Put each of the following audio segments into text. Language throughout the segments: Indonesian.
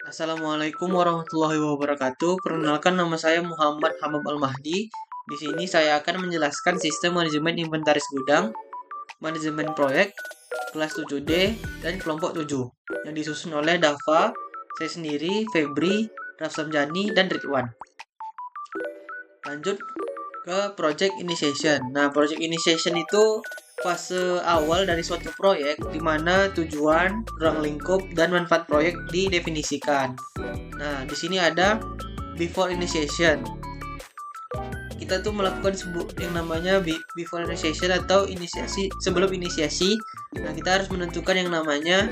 Assalamualaikum warahmatullahi wabarakatuh. Perkenalkan nama saya Muhammad Hamam Al-Mahdi. Di sini saya akan menjelaskan sistem manajemen inventaris gudang, manajemen proyek, kelas 7D, dan kelompok 7 yang disusun oleh Dava, saya sendiri, Febri, Rafsamjani, dan Ridwan. Lanjut ke project initiation. Nah, project initiation itu fase awal dari suatu proyek di mana tujuan, ruang lingkup, dan manfaat proyek didefinisikan. Nah, di sini ada before initiation. Kita tuh melakukan yang namanya before initiation atau inisiasi sebelum inisiasi. Nah, kita harus menentukan yang namanya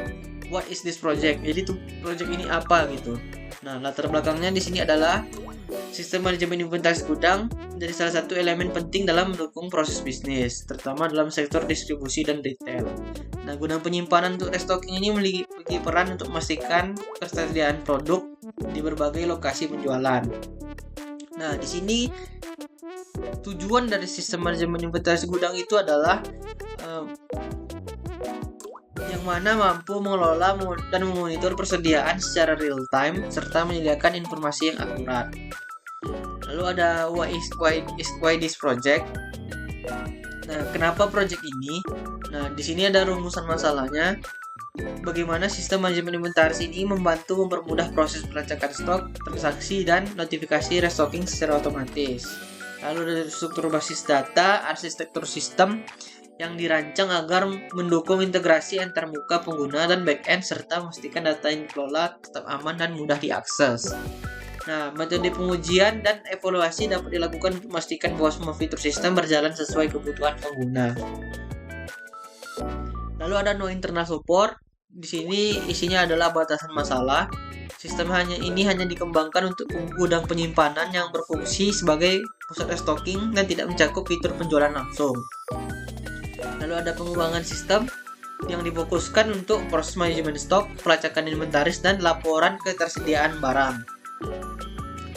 what is this project. Jadi tuh project ini apa gitu. Nah, latar belakangnya di sini adalah sistem manajemen inventaris gudang menjadi salah satu elemen penting dalam mendukung proses bisnis, terutama dalam sektor distribusi dan retail. Nah, gudang penyimpanan untuk restocking ini memiliki peran untuk memastikan ketersediaan produk di berbagai lokasi penjualan. Nah, di sini tujuan dari sistem manajemen inventaris gudang itu adalah yang mana mampu mengelola dan memonitor persediaan secara real time serta menyediakan informasi yang akurat. Lalu ada why this project. Nah, kenapa project ini? Nah, di sini ada rumusan masalahnya. Bagaimana sistem manajemen inventaris ini membantu mempermudah proses pelacakan stok, transaksi, dan notifikasi restocking secara otomatis. Lalu ada struktur basis data, arsitektur sistem yang dirancang agar mendukung integrasi antar muka pengguna dan backend serta memastikan data yang dikelola tetap aman dan mudah diakses. Nah, metode pengujian dan evaluasi dapat dilakukan untuk memastikan bahwa semua fitur sistem berjalan sesuai kebutuhan pengguna. Lalu ada no internal support. Di sini isinya adalah batasan masalah. Sistem ini hanya dikembangkan untuk gudang penyimpanan yang berfungsi sebagai pusat restocking dan tidak mencakup fitur penjualan langsung. Lalu ada pengembangan sistem yang difokuskan untuk proses manajemen stok, pelacakan inventaris, dan laporan ketersediaan barang.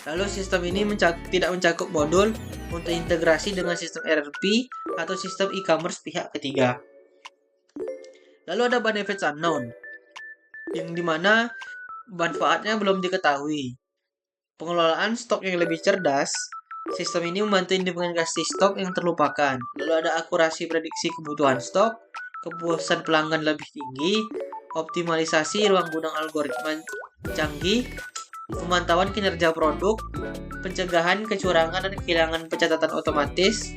Lalu sistem ini tidak mencakup modul untuk integrasi dengan sistem ERP atau sistem e-commerce pihak ketiga. Lalu ada benefits unknown, yang dimana manfaatnya belum diketahui. Pengelolaan stok yang lebih cerdas. Sistem ini membantu identifikasi stok yang terlupakan. Lalu ada akurasi prediksi kebutuhan stok, kepuasan pelanggan lebih tinggi, optimalisasi ruang gudang algoritma canggih, pemantauan kinerja produk, pencegahan kecurangan dan kehilangan pencatatan otomatis.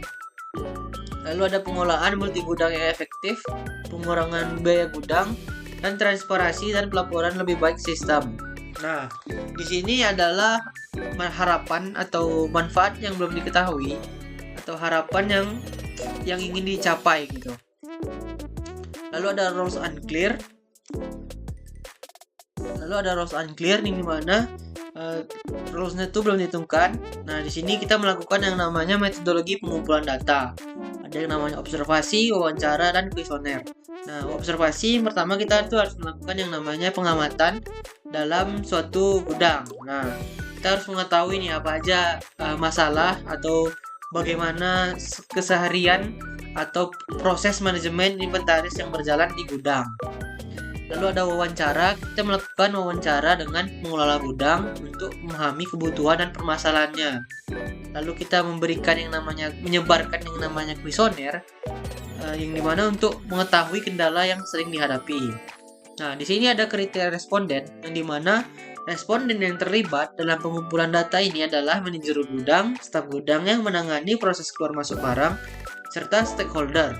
Lalu ada pengolahan multi gudang yang efektif, pengurangan biaya gudang, dan transparansi dan pelaporan lebih baik sistem. Nah, di sini adalah harapan atau manfaat yang belum diketahui atau harapan yang ingin dicapai gitu. Lalu ada rules unclear. Yang dimana rules-nya itu belum ditentukan. Nah, di sini kita melakukan yang namanya metodologi pengumpulan data. Ada yang namanya observasi, wawancara, dan kuesioner. Nah, observasi pertama kita tuh harus melakukan yang namanya pengamatan dalam suatu gudang. Nah, kita harus mengetahui nih apa aja masalah atau bagaimana keseharian atau proses manajemen inventaris yang berjalan di gudang. Lalu ada wawancara, kita melakukan wawancara dengan pengelola gudang untuk memahami kebutuhan dan permasalahannya. Lalu kita menyebarkan yang namanya kuesioner, yang dimana untuk mengetahui kendala yang sering dihadapi. Nah, di sini ada kriteria responden, yang dimana responden yang terlibat dalam pengumpulan data ini adalah manajer gudang, staf gudang yang menangani proses keluar masuk barang, serta stakeholder.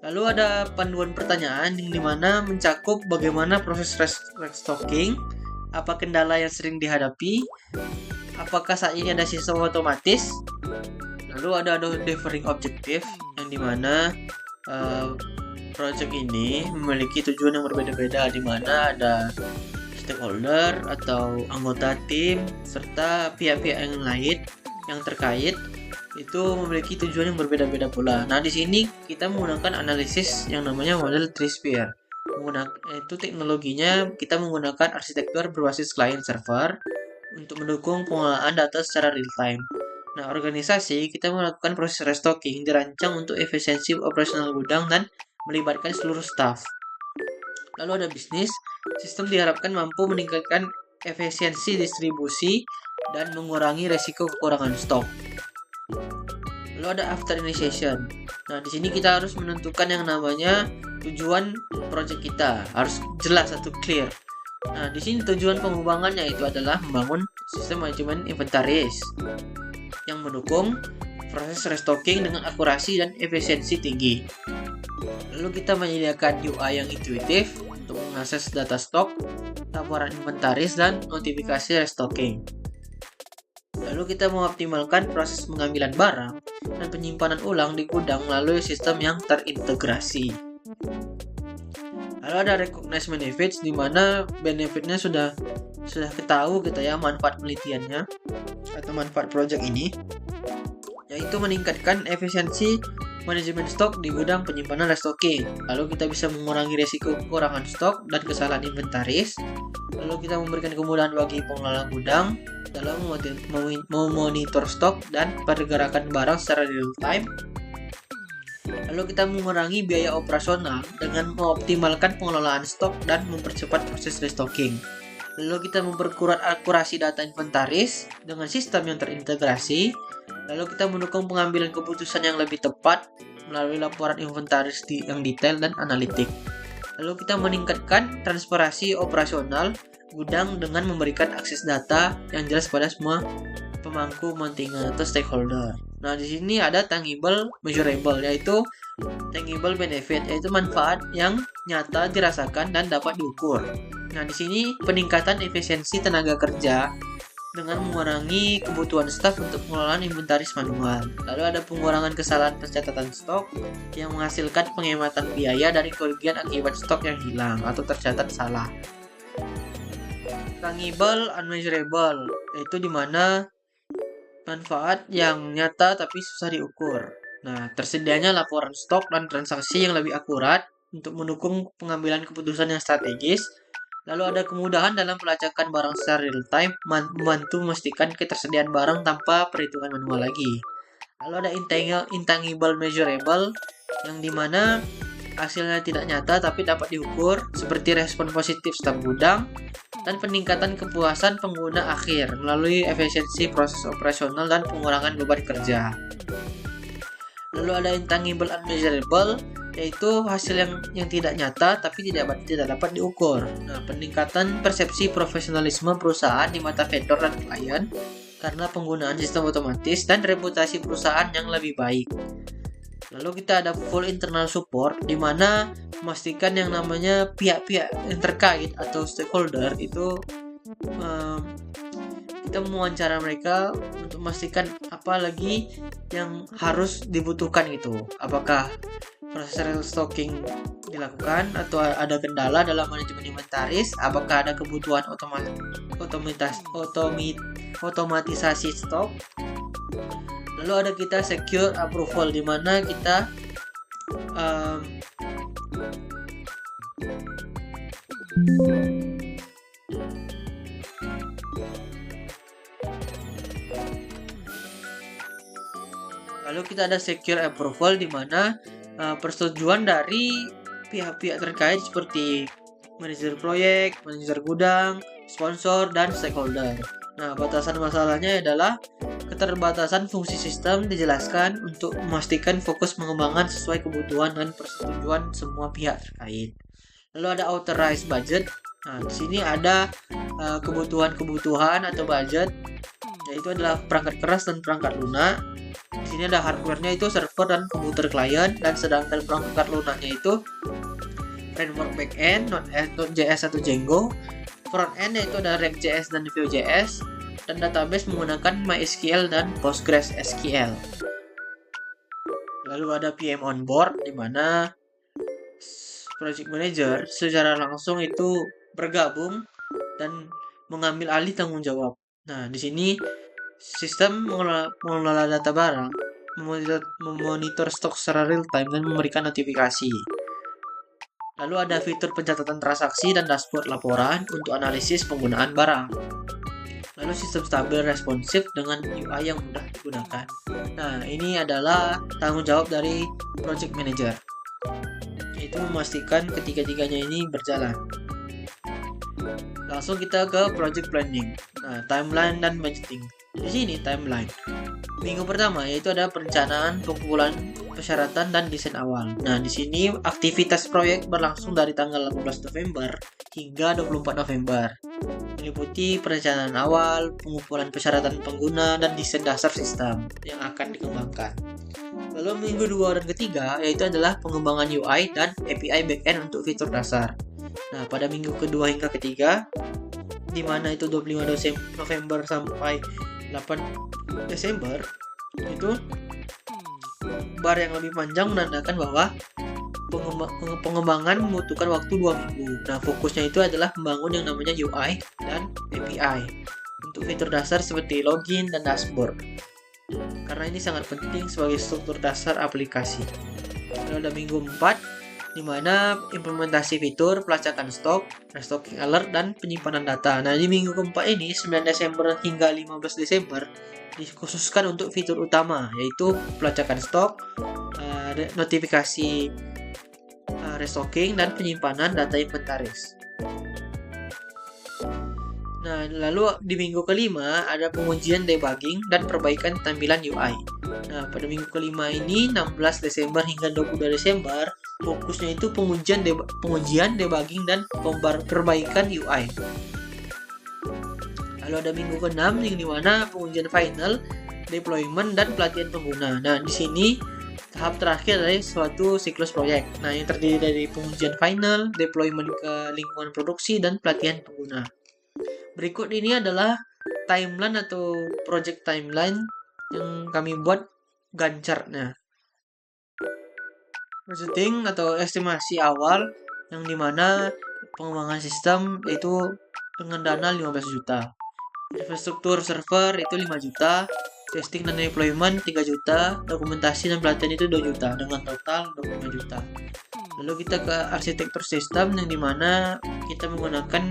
Lalu ada panduan pertanyaan yang dimana mencakup bagaimana proses restocking, apa kendala yang sering dihadapi, apakah saat ini ada sistem otomatis. Lalu ada delivering objective yang dimana project ini memiliki tujuan yang berbeda-beda, di mana ada stakeholder atau anggota tim serta pihak-pihak yang lain yang terkait itu memiliki tujuan yang berbeda-beda pula. Nah, di sini kita menggunakan analisis yang namanya model Tripwire. Itu teknologinya kita menggunakan arsitektur berbasis client server untuk mendukung pengolahan data secara real time. Nah, organisasi kita melakukan proses restocking dirancang untuk efisiensi operasional gudang dan melibatkan seluruh staff. Lalu ada bisnis. Sistem diharapkan mampu meningkatkan efisiensi distribusi dan mengurangi resiko kekurangan stok. Lalu ada after initiation. Nah, di sini kita harus menentukan yang namanya tujuan project kita. Harus jelas atau clear. Nah, di sini tujuan pengembangannya itu adalah membangun sistem manajemen inventaris yang mendukung proses restocking dengan akurasi dan efisiensi tinggi. Lalu kita menyediakan UI yang intuitif untuk mengakses data stok, laporan inventaris, dan notifikasi restocking. Lalu kita mengoptimalkan proses pengambilan barang dan penyimpanan ulang di gudang melalui sistem yang terintegrasi. Lalu ada recognize benefits, di mana benefitnya sudah ketahui kita ya, manfaat penelitiannya atau manfaat project ini, yaitu meningkatkan efisiensi manajemen stok di gudang penyimpanan restocking. Lalu kita bisa mengurangi risiko kekurangan stok dan kesalahan inventaris. Lalu kita memberikan kemudahan bagi pengelola gudang dalam memonitor stok dan pergerakan barang secara real time. Lalu kita mengurangi biaya operasional dengan mengoptimalkan pengelolaan stok dan mempercepat proses restocking. Lalu kita memperkuat akurasi data inventaris dengan sistem yang terintegrasi. Lalu kita mendukung pengambilan keputusan yang lebih tepat melalui laporan inventaris yang detail dan analitik. Lalu kita meningkatkan transparansi operasional gudang dengan memberikan akses data yang jelas pada semua pemangku kepentingan atau stakeholder. Nah, di sini ada tangible measurable, yaitu tangible benefit, yaitu manfaat yang nyata dirasakan dan dapat diukur. Nah, di sini peningkatan efisiensi tenaga kerja dengan mengurangi kebutuhan staf untuk pengelolaan inventaris manual. Lalu ada pengurangan kesalahan pencatatan stok yang menghasilkan penghematan biaya dari kerugian akibat stok yang hilang atau tercatat salah. Tangible unmeasurable, yaitu dimana manfaat yang nyata tapi susah diukur. Nah, tersedianya laporan stok dan transaksi yang lebih akurat untuk mendukung pengambilan keputusan yang strategis. Lalu ada kemudahan dalam pelacakan barang secara real time, membantu memastikan ketersediaan barang tanpa perhitungan manual lagi. Lalu ada intangible measurable, yang dimana hasilnya tidak nyata tapi dapat diukur, seperti respon positif staf gudang dan peningkatan kepuasan pengguna akhir melalui efisiensi proses operasional dan pengurangan beban kerja. Lalu ada intangible unmeasurable, yaitu hasil yang tidak nyata tapi tidak dapat diukur. Nah, peningkatan persepsi profesionalisme perusahaan di mata vendor dan klien karena penggunaan sistem otomatis dan reputasi perusahaan yang lebih baik. Lalu kita ada full internal support, di mana memastikan yang namanya pihak-pihak yang terkait atau stakeholder itu kita mewawancara mereka untuk memastikan apa lagi yang harus dibutuhkan gitu. Apakah proses restocking dilakukan atau ada kendala dalam manajemen inventaris, apakah ada kebutuhan otomatisasi stok. Lalu ada kita secure approval, di mana kita ada secure approval, di mana persetujuan dari pihak-pihak terkait seperti manajer proyek, manajer gudang, sponsor, dan stakeholder. Nah, batasan masalahnya adalah keterbatasan fungsi sistem dijelaskan untuk memastikan fokus pengembangan sesuai kebutuhan dan persetujuan semua pihak terkait. Lalu ada authorized budget. Nah, di sini ada kebutuhan atau budget, yaitu adalah perangkat keras dan perangkat lunak. Di sini ada hardware-nya itu server dan komputer klien, dan sedangkan perangkat lunaknya itu framework backend, Node.js atau Django. Front-end yaitu ada React.js dan Vue.js, dan database menggunakan MySQL dan PostgreSQL. Lalu ada PM on board, di mana project manager secara langsung itu bergabung dan mengambil alih tanggung jawab. Nah, di sini sistem mengelola data barang, memonitor stok secara real time, dan memberikan notifikasi. Lalu ada fitur pencatatan transaksi dan dashboard laporan untuk analisis penggunaan barang. Lalu sistem stabil responsif dengan UI yang mudah digunakan. Nah, ini adalah tanggung jawab dari project manager, yaitu yaitu memastikan ketiga-tiganya ini berjalan. Langsung kita ke project planning. Nah, timeline dan budgeting. Di sini timeline. Minggu pertama yaitu ada perencanaan, pengumpulan persyaratan dan desain awal. Nah, di sini aktivitas proyek berlangsung dari tanggal 18 November hingga 24 November. Meliputi perencanaan awal, pengumpulan persyaratan pengguna dan desain dasar sistem yang akan dikembangkan. Lalu minggu 2 dan ketiga yaitu adalah pengembangan UI dan API backend untuk fitur dasar. Nah, pada minggu kedua hingga ketiga, di mana itu 25 November sampai 8 Desember, itu bar yang lebih panjang menandakan bahwa pengembangan membutuhkan waktu 2 minggu. Nah, fokusnya itu adalah membangun yang namanya UI dan API untuk fitur dasar seperti login dan dashboard. Karena ini sangat penting sebagai struktur dasar aplikasi. Lalu ada minggu 4, di mana implementasi fitur, pelacakan stok, restocking alert, dan penyimpanan data. Nah, di minggu keempat ini, 9 Desember hingga 15 Desember, dikhususkan untuk fitur utama, yaitu pelacakan stok, notifikasi restocking, dan penyimpanan data inventaris. Nah, lalu di minggu kelima ada pengujian debugging dan perbaikan tampilan UI. Nah, pada minggu kelima ini 16 Desember hingga 22 Desember fokusnya itu pengujian debugging dan perbaikan UI. Lalu ada minggu ke-6 yang dimana pengujian final, deployment dan pelatihan pengguna. Nah, di sini tahap terakhir dari suatu siklus proyek. Nah, yang terdiri dari pengujian final, deployment ke lingkungan produksi dan pelatihan pengguna. Berikut ini adalah timeline atau project timeline yang kami buat Gantt-chartnya. Budgeting atau estimasi awal yang dimana pengembangan sistem itu dengan dana 15 juta. Infrastruktur server itu 5 juta. Testing dan deployment 3 juta. Dokumentasi dan pelatihan itu 2 juta dengan total 25 juta. Lalu kita ke arsitektur sistem yang dimana kita menggunakan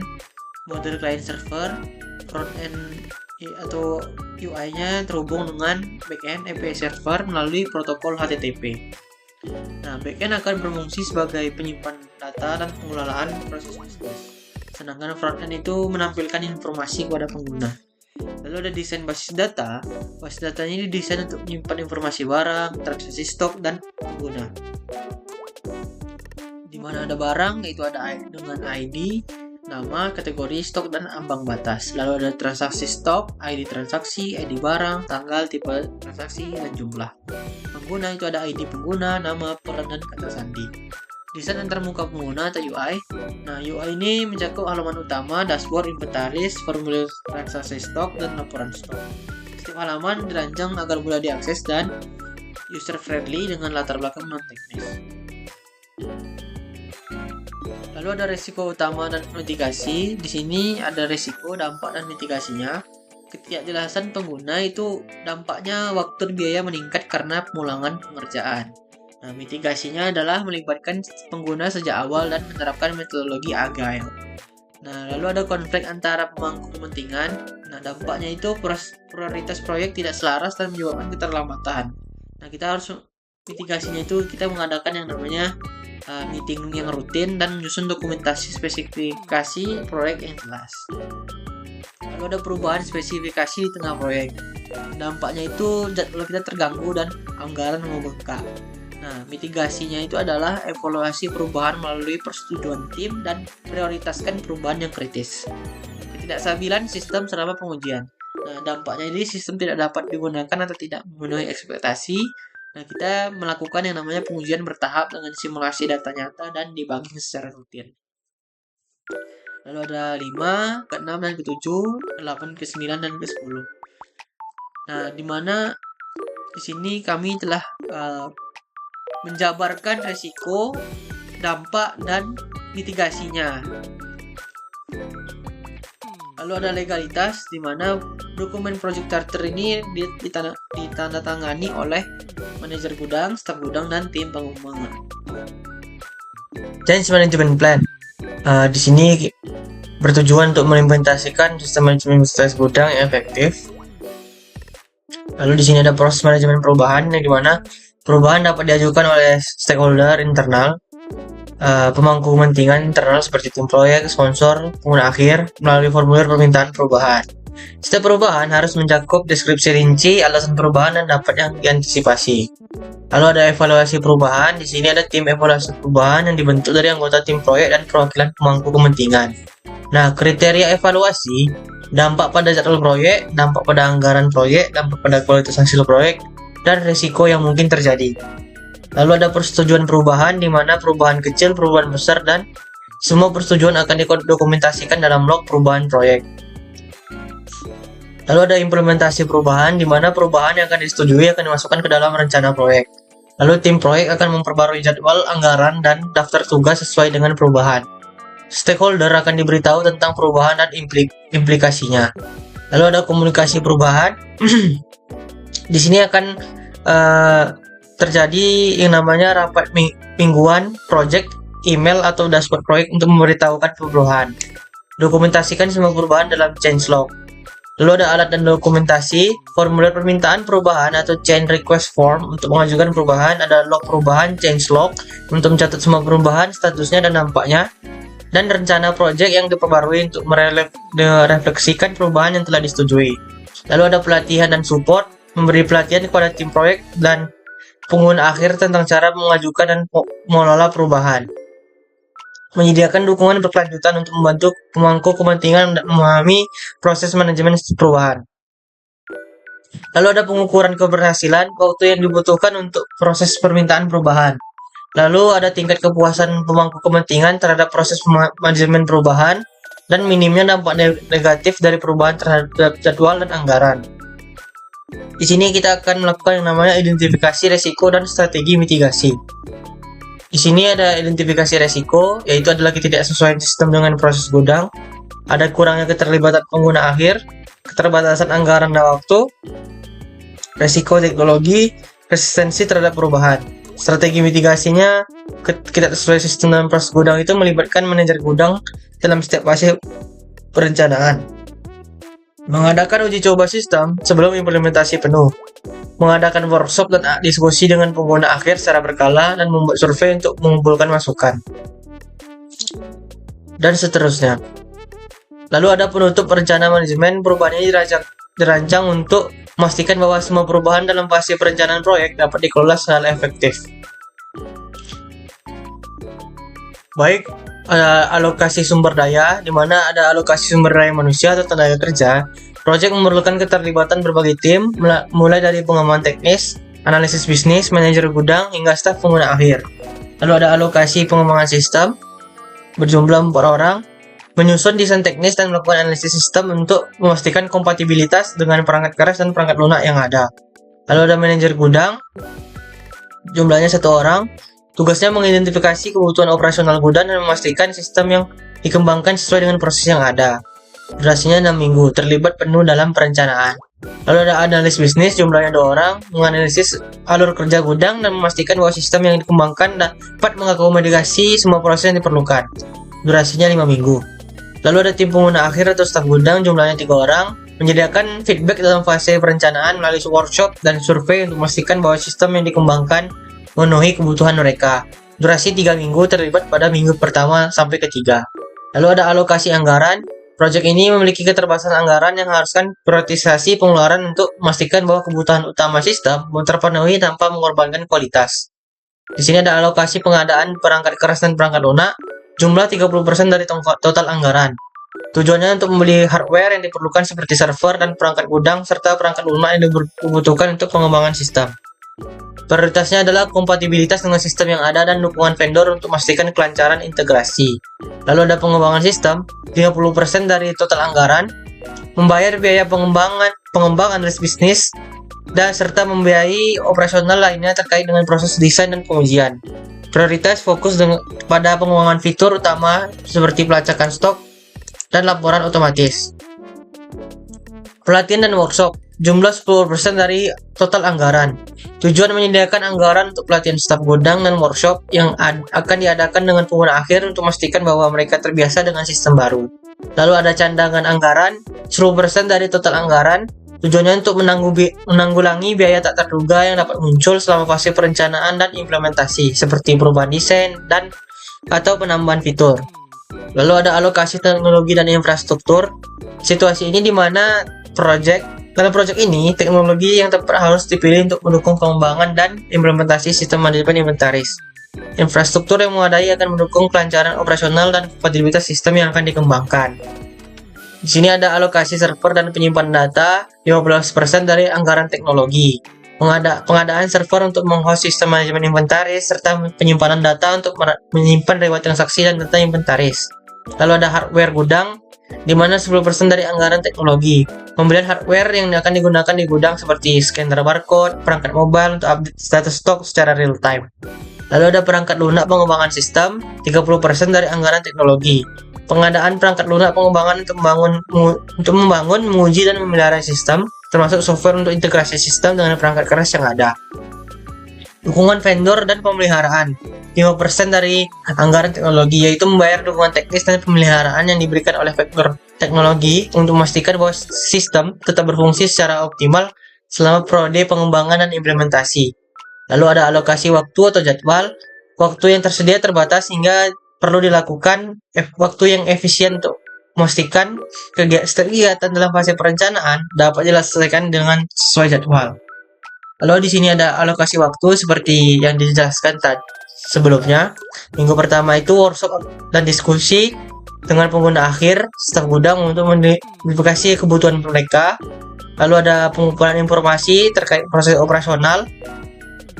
model client server, front end atau UI-nya terhubung dengan backend API server melalui protokol HTTP. Nah, backend akan berfungsi sebagai penyimpan data dan pengelolaan proses bisnis. Sedangkan front end itu menampilkan informasi kepada pengguna. Lalu ada desain basis data. Basis datanya didesain untuk menyimpan informasi barang, transaksi stok, dan pengguna. Di mana ada barang, yaitu ada dengan ID, nama, kategori, stok, dan ambang batas. Lalu ada transaksi stok, ID transaksi, ID barang, tanggal, tipe transaksi, dan jumlah. Pengguna itu ada ID pengguna, nama, peran, dan kata sandi. Desain antarmuka pengguna atau UI. Nah, UI ini mencakup halaman utama, dashboard, inventaris, formulir transaksi stok, dan laporan stok. Setiap halaman dirancang agar mudah diakses dan user friendly dengan latar belakang non-teknis. Lalu ada resiko utama dan mitigasi. Di sini ada resiko, dampak, dan mitigasinya. Ketidakjelasan pengguna itu dampaknya waktu dan biaya meningkat karena pengulangan pengerjaan. Nah, mitigasinya adalah melibatkan pengguna sejak awal dan menerapkan metodologi agile. Nah, lalu ada konflik antara pemangku kepentingan. Nah, dampaknya itu prioritas proyek tidak selaras dan menyebabkan keterlambatan. Nah, kita harus mitigasinya itu kita mengadakan yang namanya meeting yang rutin dan menyusun dokumentasi spesifikasi proyek yang jelas. Lalu ada perubahan spesifikasi di tengah proyek. Dampaknya itu jadwal kita terganggu dan anggaran membengkak. Nah, mitigasinya itu adalah evaluasi perubahan melalui persetujuan tim dan prioritaskan perubahan yang kritis. Ketidakstabilan sistem selama pengujian. Nah, dampaknya ini sistem tidak dapat digunakan atau tidak memenuhi ekspektasi. Nah, kita melakukan yang namanya pengujian bertahap dengan simulasi data nyata dan debugging secara rutin. Lalu ada 5, ke-6, dan ke-7, 8, ke-9, dan ke-10. Nah, di mana di sini kami telah menjabarkan resiko, dampak, dan mitigasinya. Lalu ada legalitas, di mana dokumen project charter ini ditandatangani oleh manajer gudang, staf gudang, dan tim pengembangan. Change Management Plan di sini bertujuan untuk mengimplementasikan sistem manajemen stres gudang yang efektif. Lalu di sini ada proses manajemen perubahan yang dimana perubahan dapat diajukan oleh stakeholder internal. pemangku kepentingan internal seperti tim proyek, sponsor, pengguna akhir melalui formulir permintaan perubahan. Setiap perubahan harus mencakup deskripsi rinci, alasan perubahan, dan dapat yang diantisipasi. Lalu ada evaluasi perubahan. Di sini ada tim evaluasi perubahan yang dibentuk dari anggota tim proyek dan perwakilan pemangku kepentingan. Nah, kriteria evaluasi: dampak pada jadwal proyek, dampak pada anggaran proyek, dampak pada kualitas hasil proyek, dan risiko yang mungkin terjadi. Lalu ada persetujuan perubahan, di mana perubahan kecil, perubahan besar, dan semua persetujuan akan didokumentasikan dalam log perubahan proyek. Lalu ada implementasi perubahan, di mana perubahan yang akan disetujui akan dimasukkan ke dalam rencana proyek. Lalu tim proyek akan memperbarui jadwal, anggaran, dan daftar tugas sesuai dengan perubahan. Stakeholder akan diberitahu tentang perubahan dan implikasinya. Lalu ada komunikasi perubahan. Di sini akan terjadi yang namanya rapat mingguan, project, email, atau dashboard proyek untuk memberitahukan perubahan. Dokumentasikan semua perubahan dalam change log. Lalu ada alat dan dokumentasi, formulir permintaan perubahan atau change request form untuk mengajukan perubahan, ada log perubahan, change log untuk mencatat semua perubahan, statusnya dan dampaknya, dan rencana project yang diperbarui untuk merefleksikan perubahan yang telah disetujui. Lalu ada pelatihan dan support, memberi pelatihan kepada tim proyek dan pengguna akhir tentang cara mengajukan dan mengelola perubahan. Menyediakan dukungan berkelanjutan untuk membantu pemangku kepentingan memahami proses manajemen perubahan. Lalu ada pengukuran keberhasilan, waktu yang dibutuhkan untuk proses permintaan perubahan. Lalu ada tingkat kepuasan pemangku kepentingan terhadap proses manajemen perubahan dan minimnya dampak negatif dari perubahan terhadap jadwal dan anggaran. Di sini kita akan melakukan yang namanya identifikasi resiko dan strategi mitigasi. Di sini ada identifikasi resiko, yaitu adalah ketidaksesuaian sistem dengan proses gudang, ada kurangnya keterlibatan pengguna akhir, keterbatasan anggaran dan waktu, resiko teknologi, resistensi terhadap perubahan. Strategi mitigasinya, ketidaksesuaian sistem dengan proses gudang itu melibatkan manajer gudang dalam setiap fase perencanaan. Mengadakan uji coba sistem sebelum implementasi penuh. Mengadakan workshop dan diskusi dengan pengguna akhir secara berkala dan membuat survei untuk mengumpulkan masukan. Dan seterusnya. Lalu ada penutup rencana manajemen. Perubahan ini dirancang untuk memastikan bahwa semua perubahan dalam fase perencanaan proyek dapat dikelola secara efektif. Baik, alokasi sumber daya, di mana ada alokasi sumber daya manusia atau tenaga kerja. Proyek memerlukan keterlibatan berbagai tim, mulai dari pengembangan teknis, analisis bisnis, manajer gudang, hingga staf pengguna akhir. Lalu ada alokasi pengembangan sistem, berjumlah 4 orang, menyusun desain teknis dan melakukan analisis sistem untuk memastikan kompatibilitas dengan perangkat keras dan perangkat lunak yang ada. Lalu ada manajer gudang, jumlahnya 1 orang, tugasnya mengidentifikasi kebutuhan operasional gudang dan memastikan sistem yang dikembangkan sesuai dengan proses yang ada. Durasinya 6 minggu, terlibat penuh dalam perencanaan. Lalu ada analis bisnis, jumlahnya 2 orang, menganalisis alur kerja gudang dan memastikan bahwa sistem yang dikembangkan dapat mengakomodasi semua proses yang diperlukan. Durasinya 5 minggu. Lalu ada tim pengguna akhir atau staf gudang, jumlahnya 3 orang, menyediakan feedback dalam fase perencanaan melalui workshop dan survei untuk memastikan bahwa sistem yang dikembangkan memenuhi kebutuhan mereka. Durasi 3 minggu, terlibat pada minggu pertama sampai ketiga. Lalu ada alokasi anggaran. Proyek ini memiliki keterbatasan anggaran yang mengharuskan prioritisasi pengeluaran untuk memastikan bahwa kebutuhan utama sistem terpenuhi tanpa mengorbankan kualitas. Di sini ada alokasi pengadaan perangkat keras dan perangkat lunak, jumlah 30% dari total anggaran. Tujuannya untuk membeli hardware yang diperlukan seperti server dan perangkat gudang serta perangkat lunak yang dibutuhkan untuk pengembangan sistem. Prioritasnya adalah kompatibilitas dengan sistem yang ada dan dukungan vendor untuk memastikan kelancaran integrasi. Lalu ada pengembangan sistem, 50% dari total anggaran, membayar biaya pengembang analis bisnis, dan serta membiayai operasional lainnya terkait dengan proses desain dan pengujian. Prioritas fokus pada pengembangan fitur utama seperti pelacakan stok dan laporan otomatis. Pelatihan dan workshop, jumlah 10% dari total anggaran. Tujuan menyediakan anggaran untuk pelatihan staf gudang dan workshop yang akan diadakan dengan pengguna akhir untuk memastikan bahwa mereka terbiasa dengan sistem baru. Lalu ada cadangan anggaran, 10% dari total anggaran. Tujuannya untuk menanggulangi biaya tak terduga yang dapat muncul selama fase perencanaan dan implementasi, seperti perubahan desain dan atau penambahan fitur. Lalu ada alokasi teknologi dan infrastruktur. Situasi ini di mana dalam proyek ini teknologi yang tepat harus dipilih untuk mendukung pengembangan dan implementasi sistem manajemen inventaris. Infrastruktur yang memadai akan mendukung kelancaran operasional dan kompatibilitas sistem yang akan dikembangkan. Di sini ada alokasi server dan penyimpanan data 15% dari anggaran teknologi. Pengadaan server untuk menghost sistem manajemen inventaris serta penyimpanan data untuk menyimpan riwayat transaksi dan data inventaris. Lalu ada hardware gudang, di mana 10% dari anggaran teknologi. Pembelian hardware yang akan digunakan di gudang seperti scanner barcode, perangkat mobile untuk update status stok secara real time. Lalu ada perangkat lunak pengembangan sistem, 30% dari anggaran teknologi. Pengadaan perangkat lunak pengembangan untuk membangun, menguji, dan memelihara sistem, termasuk software untuk integrasi sistem dengan perangkat keras yang ada. Dukungan vendor dan pemeliharaan, 5% dari anggaran teknologi, yaitu membayar dukungan teknis dan pemeliharaan yang diberikan oleh vendor teknologi untuk memastikan bahwa sistem tetap berfungsi secara optimal selama periode pengembangan dan implementasi. Lalu ada alokasi waktu atau jadwal. Waktu yang tersedia terbatas hingga perlu dilakukan waktu yang efisien untuk memastikan kegiatan dalam fase perencanaan dapat diselesaikan dengan sesuai jadwal. Lalu di sini ada alokasi waktu seperti yang dijelaskan tadi sebelumnya. Minggu pertama itu workshop dan diskusi dengan pengguna akhir, staf gudang untuk mengidentifikasi kebutuhan mereka. Lalu ada pengumpulan informasi terkait proses operasional.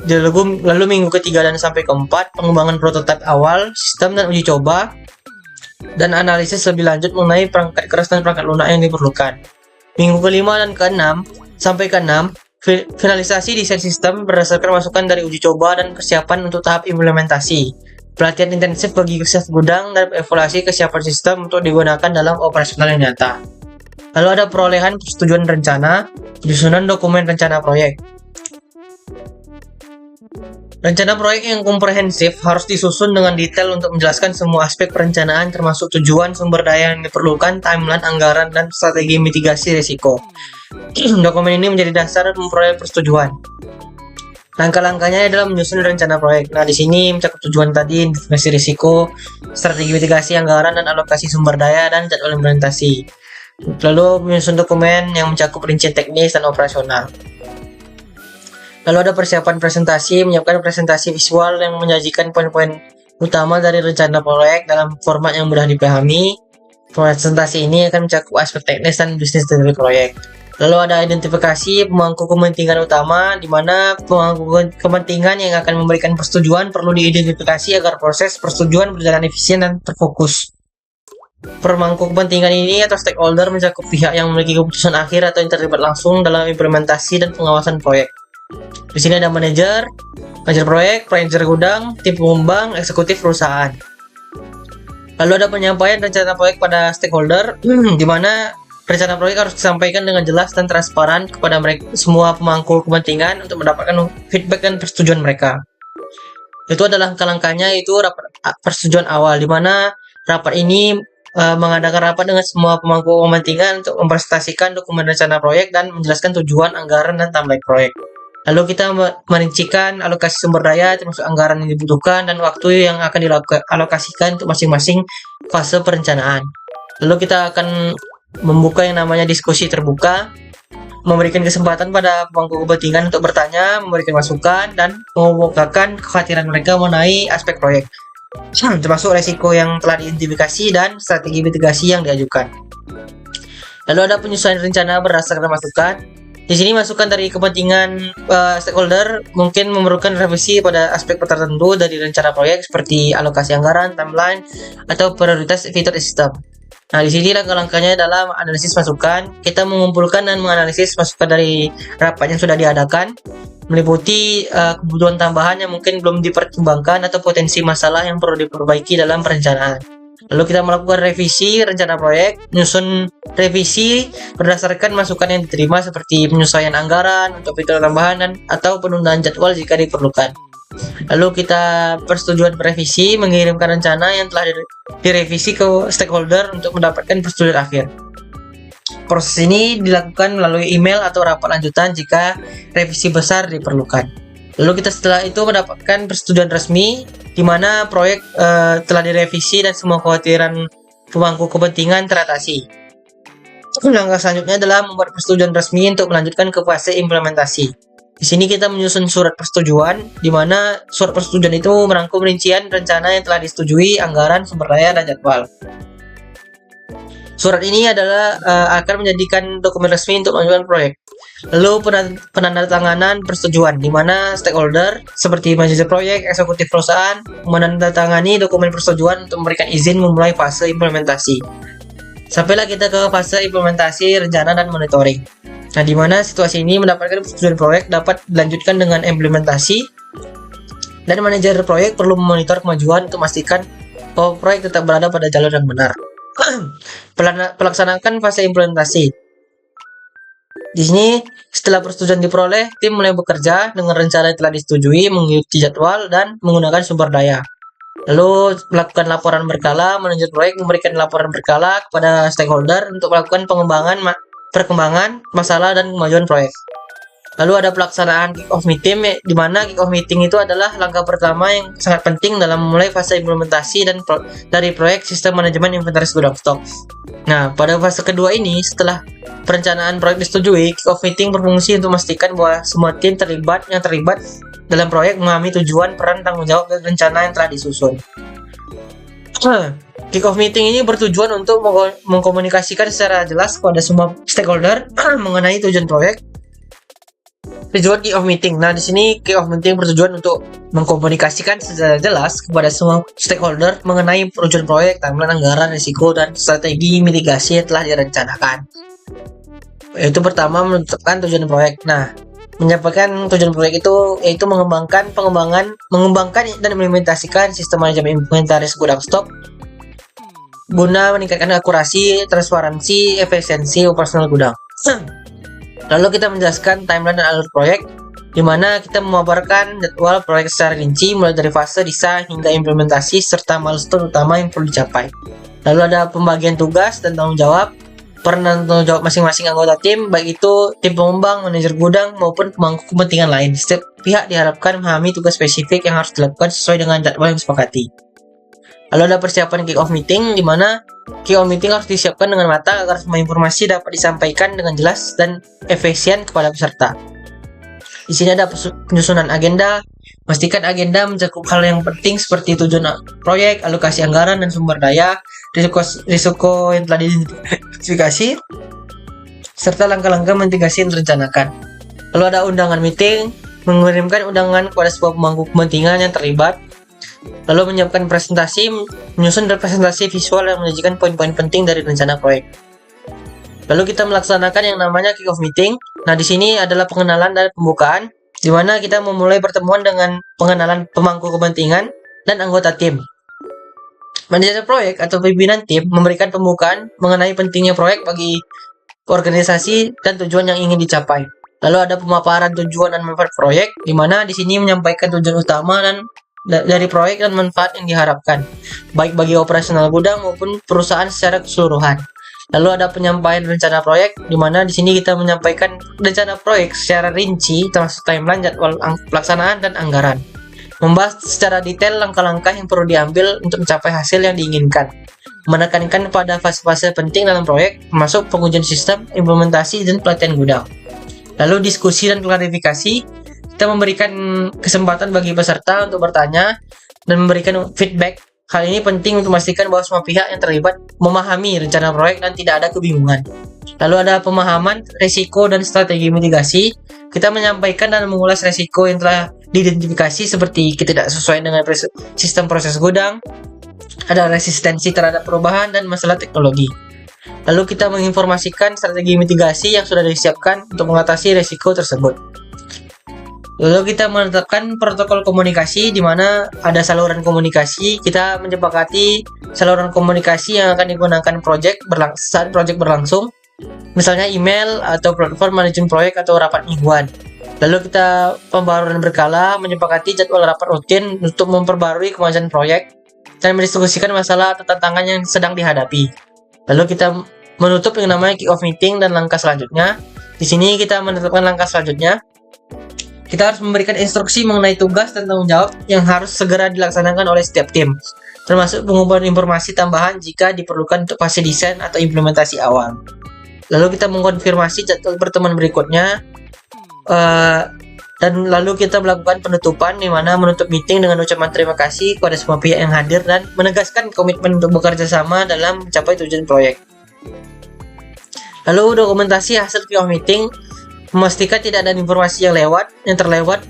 Lalu minggu ketiga dan sampai keempat, pengembangan prototipe awal, sistem dan uji coba, dan analisis lebih lanjut mengenai perangkat keras dan perangkat lunak yang diperlukan. Minggu kelima dan keenam sampai keenam, finalisasi desain sistem berdasarkan masukan dari uji coba dan persiapan untuk tahap implementasi. Pelatihan intensif bagi staf gudang dan evaluasi kesiapan sistem untuk digunakan dalam operasional yang nyata. Lalu ada perolehan persetujuan rencana, penyusunan dokumen rencana proyek. Rencana proyek yang komprehensif harus disusun dengan detail untuk menjelaskan semua aspek perencanaan termasuk tujuan, sumber daya yang diperlukan, timeline, anggaran, dan strategi mitigasi risiko. Dokumen ini menjadi dasar memperoleh persetujuan. Langkah-langkahnya adalah menyusun rencana proyek. Nah, di sini mencakup tujuan tadi, definisi risiko, strategi mitigasi anggaran dan alokasi sumber daya, dan jadwal implementasi. Lalu menyusun dokumen yang mencakup rincian teknis dan operasional. Lalu ada persiapan presentasi, menyiapkan presentasi visual yang menyajikan poin-poin utama dari rencana proyek dalam format yang mudah dipahami. Presentasi ini akan mencakup aspek teknis dan bisnis dari proyek. Lalu ada identifikasi pemangku kepentingan utama, di mana pemangku kepentingan yang akan memberikan persetujuan perlu diidentifikasi agar proses persetujuan berjalan efisien dan terfokus. Pemangku kepentingan ini atau stakeholder mencakup pihak yang memiliki keputusan akhir atau yang terlibat langsung dalam implementasi dan pengawasan proyek. Di sini ada manajer proyek, manajer gudang, tim pengembang, eksekutif perusahaan. Lalu ada penyampaian rencana proyek pada stakeholder, di mana rencana proyek harus disampaikan dengan jelas dan transparan kepada mereka semua pemangku kepentingan untuk mendapatkan feedback dan persetujuan mereka. Itu adalah langkah-langkahnya, itu rapat persetujuan awal, di mana rapat ini mengadakan rapat dengan semua pemangku kepentingan untuk mempresentasikan dokumen rencana proyek dan menjelaskan tujuan, anggaran, dan timeline proyek. Lalu kita merincikan alokasi sumber daya termasuk anggaran yang dibutuhkan dan waktu yang akan dialokasikan untuk masing-masing fase perencanaan. Lalu kita akan membuka yang namanya diskusi terbuka, memberikan kesempatan pada pemangku kepentingan untuk bertanya, memberikan masukan, dan mengemukakan kekhawatiran mereka mengenai aspek proyek, termasuk resiko yang telah diidentifikasi dan strategi mitigasi yang diajukan. Lalu ada penyesuaian rencana berdasarkan masukan. Di sini masukan dari kepentingan stakeholder mungkin memerlukan revisi pada aspek tertentu dari rencana proyek seperti alokasi anggaran, timeline, atau prioritas fitur sistem. Nah, di sini langkah-langkahnya adalah analisis masukan. Kita mengumpulkan dan menganalisis masukan dari rapat yang sudah diadakan, meliputi kebutuhan tambahan yang mungkin belum dipertimbangkan atau potensi masalah yang perlu diperbaiki dalam perencanaan. Lalu kita melakukan revisi rencana proyek, menyusun revisi berdasarkan masukan yang diterima seperti penyesuaian anggaran untuk fitur tambahan atau penundaan jadwal jika diperlukan. Lalu kita persetujuan revisi, mengirimkan rencana yang telah direvisi ke stakeholder untuk mendapatkan persetujuan akhir. Proses ini dilakukan melalui email atau rapat lanjutan jika revisi besar diperlukan. Lalu kita setelah itu mendapatkan persetujuan resmi. di mana proyek telah direvisi dan semua kekhawatiran pemangku kepentingan teratasi. Langkah selanjutnya adalah membuat persetujuan resmi untuk melanjutkan ke fase implementasi. Di sini kita menyusun surat persetujuan, di mana surat persetujuan itu merangkum rincian rencana yang telah disetujui, anggaran, sumber daya, dan jadwal. Surat ini adalah akan menjadikan dokumen resmi untuk melanjutkan proyek. Lalu penandatanganan persetujuan, di mana stakeholder seperti manajer proyek, eksekutif perusahaan menandatangani dokumen persetujuan untuk memberikan izin memulai fase implementasi. Sampailah kita ke fase implementasi, rencana, dan monitoring. Nah, di mana situasi ini mendapatkan persetujuan proyek dapat dilanjutkan dengan implementasi, dan manajer proyek perlu memonitor kemajuan untuk memastikan bahwa proyek tetap berada pada jalur yang benar. Pelaksanakan fase implementasi. Di sini, setelah persetujuan diperoleh, tim mulai bekerja dengan rencana yang telah disetujui, mengikuti jadwal, dan menggunakan sumber daya. Lalu melakukan laporan berkala, manajer proyek memberikan laporan berkala kepada stakeholder untuk melakukan perkembangan, masalah, dan kemajuan proyek. Lalu ada pelaksanaan kick-off meeting, di mana kick-off meeting itu adalah langkah pertama yang sangat penting dalam memulai fase implementasi dari proyek sistem manajemen inventaris gudang stok. Nah, pada fase kedua ini, setelah perencanaan proyek disetujui, kick-off meeting berfungsi untuk memastikan bahwa semua tim yang terlibat dalam proyek memahami tujuan, peran, tanggung jawab, dan rencana yang telah disusun. Kick-off meeting ini bertujuan untuk mengkomunikasikan secara jelas kepada semua stakeholder mengenai tujuan proyek. Tujuan kick-off meeting. Nah, di sini kick-off meeting bertujuan untuk mengkomunikasikan secara jelas kepada semua stakeholder mengenai tujuan proyek, timeline, anggaran, risiko, dan strategi mitigasi yang telah direncanakan. Yaitu pertama, menentukan tujuan proyek. Nah, menyampaikan tujuan proyek itu yaitu mengembangkan dan implementasikan sistem manajemen inventaris gudang stok guna meningkatkan akurasi, transparansi, efisiensi operasional gudang. Lalu kita menjelaskan timeline dan alur proyek, di mana kita memaparkan jadwal proyek secara rinci mulai dari fase desain hingga implementasi serta milestone utama yang perlu dicapai. Lalu ada pembagian tugas dan tanggung jawab, peran dan tanggung jawab masing-masing anggota tim, baik itu tim pengembang, manajer gudang, maupun pemangku kepentingan lain. Setiap pihak diharapkan memahami tugas spesifik yang harus dilakukan sesuai dengan jadwal yang disepakati. Lalu ada persiapan kick-off meeting, di mana kick-off meeting harus disiapkan dengan matang agar semua informasi dapat disampaikan dengan jelas dan efisien kepada peserta. Di sini ada penyusunan agenda, pastikan agenda mencakup hal yang penting seperti tujuan proyek, alokasi anggaran dan sumber daya, risiko yang telah diidentifikasi, serta langkah-langkah mitigasi yang direncanakan. Lalu ada undangan meeting, mengirimkan undangan kepada sebuah pemangku kepentingan yang terlibat. Lalu menyiapkan presentasi, menyusun representasi visual yang menyajikan poin-poin penting dari rencana proyek. Lalu kita melaksanakan yang namanya kick-off meeting. Nah, di sini adalah pengenalan dan pembukaan, di mana kita memulai pertemuan dengan pengenalan pemangku kepentingan dan anggota tim. Manajer proyek atau pimpinan tim memberikan pembukaan mengenai pentingnya proyek bagi organisasi dan tujuan yang ingin dicapai. Lalu ada pemaparan tujuan dan manfaat proyek, di mana di sini menyampaikan tujuan utama dari proyek dan manfaat yang diharapkan, baik bagi operasional gudang maupun perusahaan secara keseluruhan. Lalu ada penyampaian rencana proyek, di mana di sini kita menyampaikan rencana proyek secara rinci, termasuk timeline, jadwal pelaksanaan, dan anggaran. Membahas secara detail langkah-langkah yang perlu diambil untuk mencapai hasil yang diinginkan. Menekankan pada fase-fase penting dalam proyek, termasuk pengujian sistem, implementasi, dan pelatihan gudang. Lalu diskusi dan klarifikasi. Kita memberikan kesempatan bagi peserta untuk bertanya dan memberikan feedback. Hal ini penting untuk memastikan bahwa semua pihak yang terlibat memahami rencana proyek dan tidak ada kebingungan. Lalu ada pemahaman risiko dan strategi mitigasi. Kita menyampaikan dan mengulas risiko yang telah diidentifikasi seperti ketidaksesuaian dengan sistem proses gudang, ada resistensi terhadap perubahan, dan masalah teknologi. Lalu kita menginformasikan strategi mitigasi yang sudah disiapkan untuk mengatasi risiko tersebut. Lalu kita menetapkan protokol komunikasi, di mana ada saluran komunikasi. Kita menyepakati saluran komunikasi yang akan digunakan saat proyek berlangsung, misalnya email atau platform manajemen proyek atau rapat mingguan. Lalu kita pembaruan berkala, menyepakati jadwal rapat rutin untuk memperbarui kemajuan proyek dan mendiskusikan masalah atau tantangan yang sedang dihadapi. Lalu kita menutup yang namanya kick-off meeting dan langkah selanjutnya. Di sini kita menetapkan langkah selanjutnya. kita harus memberikan instruksi mengenai tugas dan tanggung jawab yang harus segera dilaksanakan oleh setiap tim, termasuk pengumpulan informasi tambahan jika diperlukan untuk fase desain atau implementasi awal. Lalu kita mengkonfirmasi jadwal pertemuan berikutnya, dan lalu kita melakukan penutupan, di mana menutup meeting dengan ucapan terima kasih kepada semua pihak yang hadir dan menegaskan komitmen untuk bekerja sama dalam mencapai tujuan proyek. Lalu dokumentasi hasil kick-off meeting, memastikan tidak ada informasi yang terlewat.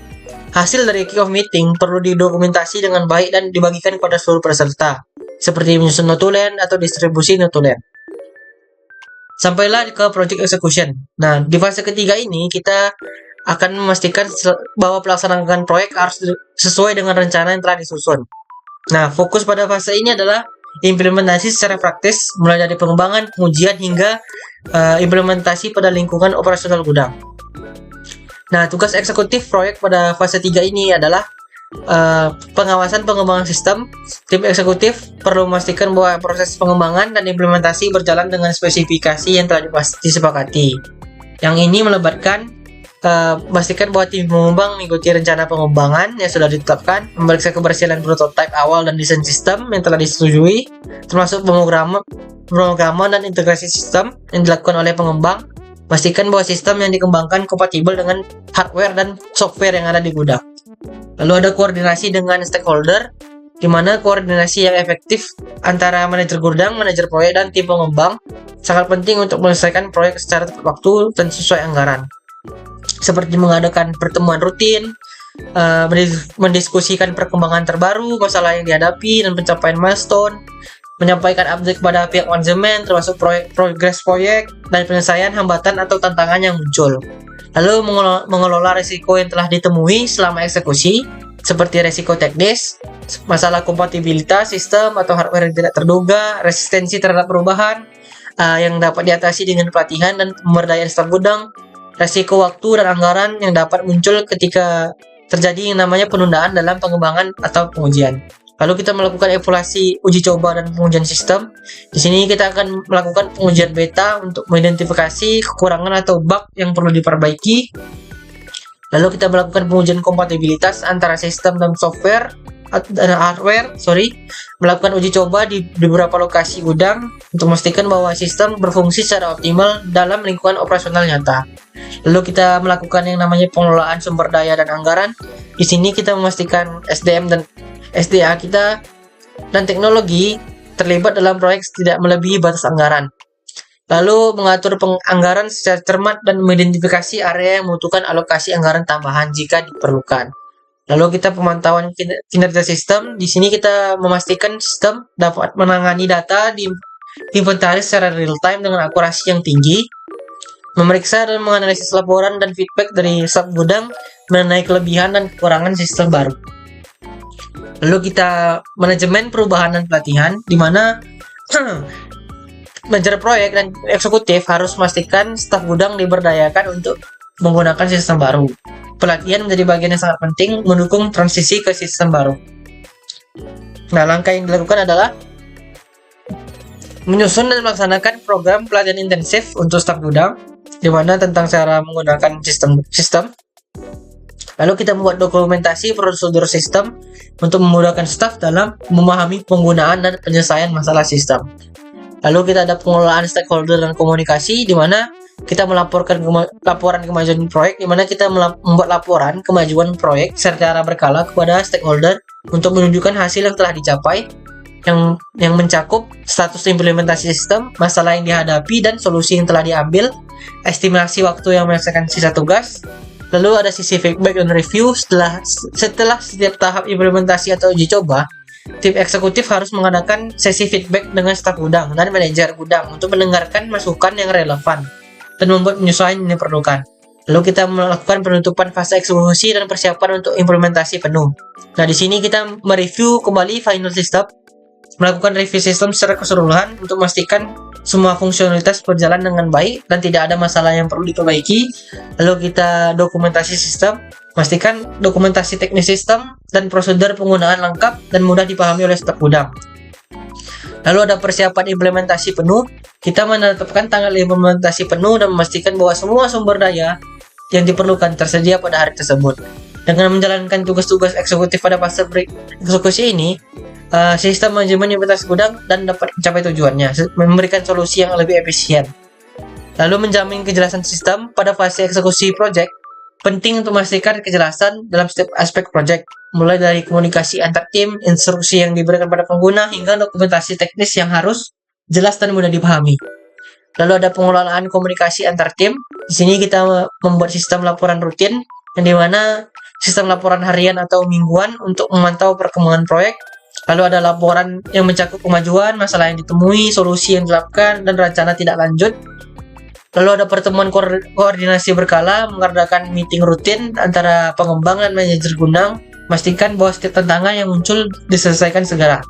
Hasil dari kick-off meeting perlu didokumentasi dengan baik dan dibagikan kepada seluruh peserta, seperti menyusun notulen atau distribusi notulen. Sampailah ke project execution. Nah, di fase ketiga ini kita akan memastikan bahwa pelaksanaan proyek harus sesuai dengan rencana yang telah disusun. Nah, fokus pada fase ini adalah implementasi secara praktis, mulai dari pengembangan, pengujian, hingga implementasi pada lingkungan operasional gudang. Nah, tugas eksekutif proyek pada fase 3 ini adalah pengawasan pengembangan sistem. Tim eksekutif perlu memastikan bahwa proses pengembangan dan implementasi berjalan dengan spesifikasi yang telah disepakati. Yang ini melibatkan pastikan bahwa tim pengembang mengikuti rencana pengembangan yang sudah ditetapkan, memeriksa keberhasilan prototipe awal dan desain sistem yang telah disetujui, termasuk pemrograman dan integrasi sistem yang dilakukan oleh pengembang. Pastikan bahwa sistem yang dikembangkan kompatibel dengan hardware dan software yang ada di gudang. Lalu ada koordinasi dengan stakeholder, di mana koordinasi yang efektif antara manajer gudang, manajer proyek, dan tim pengembang sangat penting untuk menyelesaikan proyek secara tepat waktu dan sesuai anggaran. Seperti mengadakan pertemuan rutin, mendiskusikan perkembangan terbaru, masalah yang dihadapi, dan pencapaian milestone, menyampaikan update kepada pihak manajemen, termasuk progres proyek, dan penyelesaian hambatan atau tantangan yang muncul. Lalu mengelola risiko yang telah ditemui selama eksekusi, seperti risiko teknis, masalah kompatibilitas sistem atau hardware yang tidak terduga, resistensi terhadap perubahan, yang dapat diatasi dengan pelatihan dan pemberdayaan staf gudang, resiko waktu dan anggaran yang dapat muncul ketika terjadi yang namanya penundaan dalam pengembangan atau pengujian. Lalu kita melakukan evaluasi uji coba dan pengujian sistem. Di sini kita akan melakukan pengujian beta untuk mengidentifikasi kekurangan atau bug yang perlu diperbaiki. Lalu kita melakukan pengujian kompatibilitas antara sistem dan software dan hardware, melakukan uji coba di beberapa lokasi gudang untuk memastikan bahwa sistem berfungsi secara optimal dalam lingkungan operasional nyata. Lalu kita melakukan yang namanya pengelolaan sumber daya dan anggaran. Di sini kita memastikan SDM dan SDA kita dan teknologi terlibat dalam proyek tidak melebihi batas anggaran. Lalu mengatur penganggaran secara cermat dan mengidentifikasi area yang membutuhkan alokasi anggaran tambahan jika diperlukan. Lalu kita pemantauan kinerja sistem. Di sini kita memastikan sistem dapat menangani data di inventaris secara real time dengan akurasi yang tinggi, memeriksa dan menganalisis laporan dan feedback dari staf gudang mengenai kelebihan dan kekurangan sistem baru. Lalu kita manajemen perubahan dan pelatihan, di mana manajer proyek dan eksekutif harus memastikan staf gudang diberdayakan untuk menggunakan sistem baru. Pelatihan menjadi bagian yang sangat penting mendukung transisi ke sistem baru. Nah, langkah yang dilakukan adalah menyusun dan melaksanakan program pelatihan intensif untuk staf gudang, di mana tentang cara menggunakan sistem. Lalu kita membuat dokumentasi prosedur sistem untuk memudahkan staf dalam memahami penggunaan dan penyelesaian masalah sistem. Lalu kita ada pengelolaan stakeholder dan komunikasi, di mana kita melaporkan laporan kemajuan proyek, di mana kita membuat laporan kemajuan proyek secara berkala kepada stakeholder untuk menunjukkan hasil yang telah dicapai, yang mencakup status implementasi sistem, masalah yang dihadapi, dan solusi yang telah diambil, estimasi waktu yang menyelesaikan sisa tugas. Lalu ada sisi feedback dan review. Setelah setiap tahap implementasi atau uji coba, tim eksekutif harus mengadakan sesi feedback dengan staf gudang dan manajer gudang untuk mendengarkan masukan yang relevan dan membuat penyesuaian yang diperlukan. Lalu kita melakukan penutupan fase eksekusi dan persiapan untuk implementasi penuh. Nah, di sini kita mereview kembali final system, melakukan review sistem secara keseluruhan untuk memastikan semua fungsionalitas berjalan dengan baik dan tidak ada masalah yang perlu diperbaiki. Lalu kita dokumentasi sistem, pastikan dokumentasi teknis sistem dan prosedur penggunaan lengkap dan mudah dipahami oleh staf gudang. Lalu ada persiapan implementasi penuh. Kita menetapkan tanggal implementasi penuh dan memastikan bahwa semua sumber daya yang diperlukan tersedia pada hari tersebut. Dengan menjalankan tugas-tugas eksekutif pada fase eksekusi ini, sistem manajemen inventaris gudang dan dapat mencapai tujuannya, memberikan solusi yang lebih efisien. Lalu menjamin kejelasan sistem pada fase eksekusi project, penting untuk memastikan kejelasan dalam setiap aspek project, mulai dari komunikasi antar tim, instruksi yang diberikan pada pengguna, hingga dokumentasi teknis yang harus jelas dan mudah dipahami. Lalu ada pengelolaan komunikasi antar tim. Di sini kita membuat sistem laporan rutin, yang dimana sistem laporan harian atau mingguan untuk memantau perkembangan proyek. Lalu ada laporan yang mencakup kemajuan, masalah yang ditemui, solusi yang dilakukan, dan rencana tidak lanjut. Lalu ada pertemuan koordinasi berkala, mengadakan meeting rutin antara pengembang dan manajer gudang, memastikan bahwa setiap tantangan yang muncul diselesaikan segera.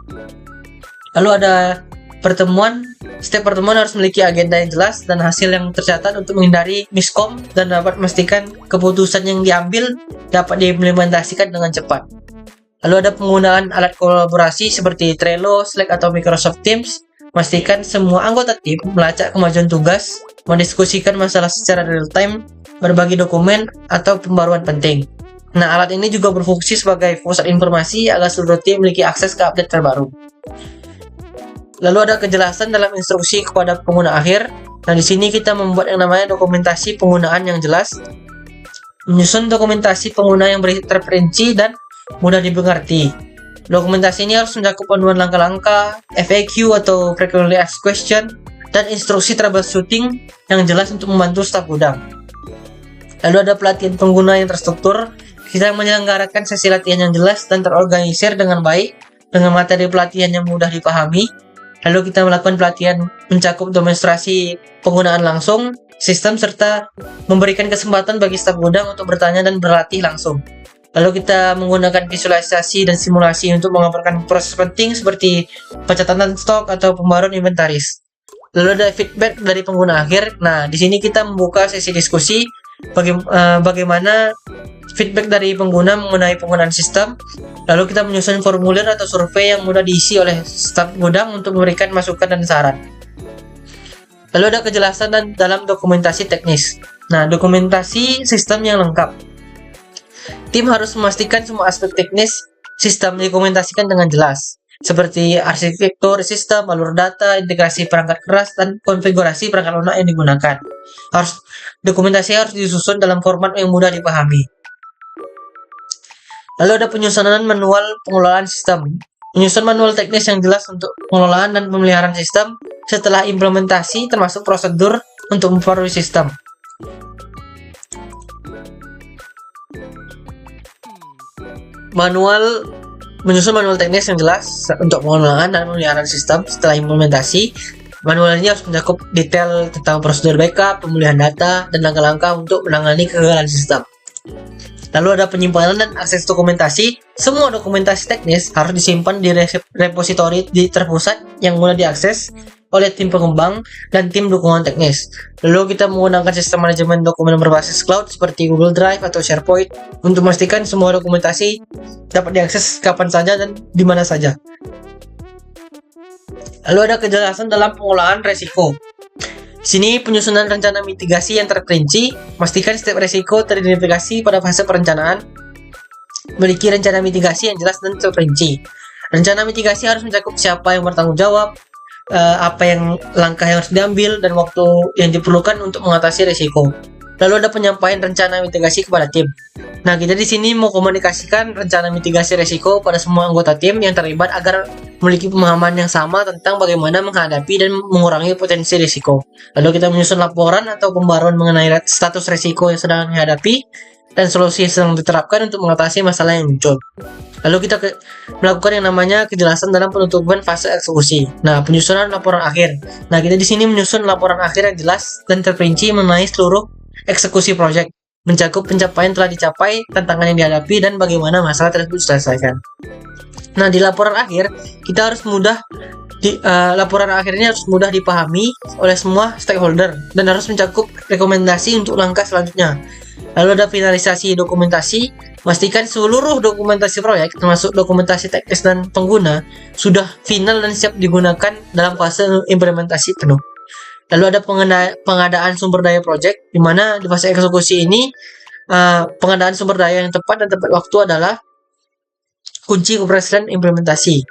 Lalu ada setiap pertemuan harus memiliki agenda yang jelas dan hasil yang tercatat untuk menghindari miskom dan dapat memastikan keputusan yang diambil dapat diimplementasikan dengan cepat. Lalu ada penggunaan alat kolaborasi seperti Trello, Slack, atau Microsoft Teams. Memastikan semua anggota tim melacak kemajuan tugas, mendiskusikan masalah secara real-time, berbagi dokumen, atau pembaruan penting. Nah, alat ini juga berfungsi sebagai pusat informasi agar seluruh tim memiliki akses ke update terbaru. Lalu ada kejelasan dalam instruksi kepada pengguna akhir. Nah, di sini kita membuat yang namanya dokumentasi penggunaan yang jelas, menyusun dokumentasi pengguna yang terperinci dan mudah dimengerti. Dokumentasi ini harus mencakup panduan langkah-langkah, FAQ atau frequently asked question, dan instruksi troubleshooting yang jelas untuk membantu staf gudang. Lalu ada pelatihan pengguna yang terstruktur. Kita menyelenggarakan sesi latihan yang jelas dan terorganisir dengan baik, dengan materi pelatihan yang mudah dipahami. Lalu kita melakukan pelatihan mencakup demonstrasi penggunaan langsung sistem serta memberikan kesempatan bagi staf gudang untuk bertanya dan berlatih langsung. Lalu kita menggunakan visualisasi dan simulasi untuk mengabarkan proses penting seperti pencatatan stok atau pembaruan inventaris. Lalu ada feedback dari pengguna akhir. Nah, di sini kita membuka sesi diskusi bagaimana feedback dari pengguna mengenai penggunaan sistem. Lalu kita menyusun formulir atau survei yang mudah diisi oleh staf gudang untuk memberikan masukan dan saran. Lalu ada kejelasan dalam dokumentasi teknis. Nah, dokumentasi sistem yang lengkap. Tim harus memastikan semua aspek teknis sistem didokumentasikan dengan jelas, seperti arsitektur sistem, alur data, integrasi perangkat keras, dan konfigurasi perangkat lunak yang digunakan. Dokumentasi harus disusun dalam format yang mudah dipahami. Lalu ada penyusunan manual pengelolaan sistem. Menyusun manual teknis yang jelas untuk pengelolaan dan pemeliharaan sistem setelah implementasi, termasuk prosedur untuk memperbarui sistem. Menyusun manual teknis yang jelas untuk pengelolaan dan pemeliharaan sistem setelah implementasi. Manual ini harus mencakup detail tentang prosedur backup, pemulihan data, dan langkah-langkah untuk menangani kegagalan sistem. Lalu ada penyimpanan dan akses dokumentasi. Semua dokumentasi teknis harus disimpan di repositori terpusat yang mudah diakses oleh tim pengembang dan tim dukungan teknis. Lalu kita menggunakan sistem manajemen dokumen berbasis cloud seperti Google Drive atau SharePoint untuk memastikan semua dokumentasi dapat diakses kapan saja dan di mana saja. Lalu ada kejelasan dalam pengelolaan resiko. Sini penyusunan rencana mitigasi yang terperinci, pastikan setiap resiko teridentifikasi pada fase perencanaan, memiliki rencana mitigasi yang jelas dan terperinci. Rencana mitigasi harus mencakup siapa yang bertanggung jawab, langkah yang harus diambil, dan waktu yang diperlukan untuk mengatasi resiko. Lalu ada penyampaian rencana mitigasi kepada tim. Nah, kita di sini mau komunikasikan rencana mitigasi resiko pada semua anggota tim yang terlibat agar memiliki pemahaman yang sama tentang bagaimana menghadapi dan mengurangi potensi risiko. Lalu kita menyusun laporan atau pembaruan mengenai status risiko yang sedang dihadapi dan solusi yang sedang diterapkan untuk mengatasi masalah yang muncul. Lalu kita melakukan yang namanya kejelasan dalam penutupan fase eksekusi. Nah, penyusunan laporan akhir. Nah, kita di sini menyusun laporan akhir yang jelas dan terperinci mengenai seluruh eksekusi proyek, mencakup pencapaian telah dicapai, tantangan yang dihadapi, dan bagaimana masalah tersebut diselesaikan. Nah, di laporan akhir kita harus laporan akhir ini harus mudah dipahami oleh semua stakeholder dan harus mencakup rekomendasi untuk langkah selanjutnya. Lalu ada finalisasi dokumentasi, pastikan seluruh dokumentasi proyek termasuk dokumentasi teknis dan pengguna sudah final dan siap digunakan dalam fase implementasi penuh. Lalu ada pengadaan sumber daya project, di mana di fase eksekusi ini pengadaan sumber daya yang tepat dan tepat waktu adalah kunci keberhasilan implementasi.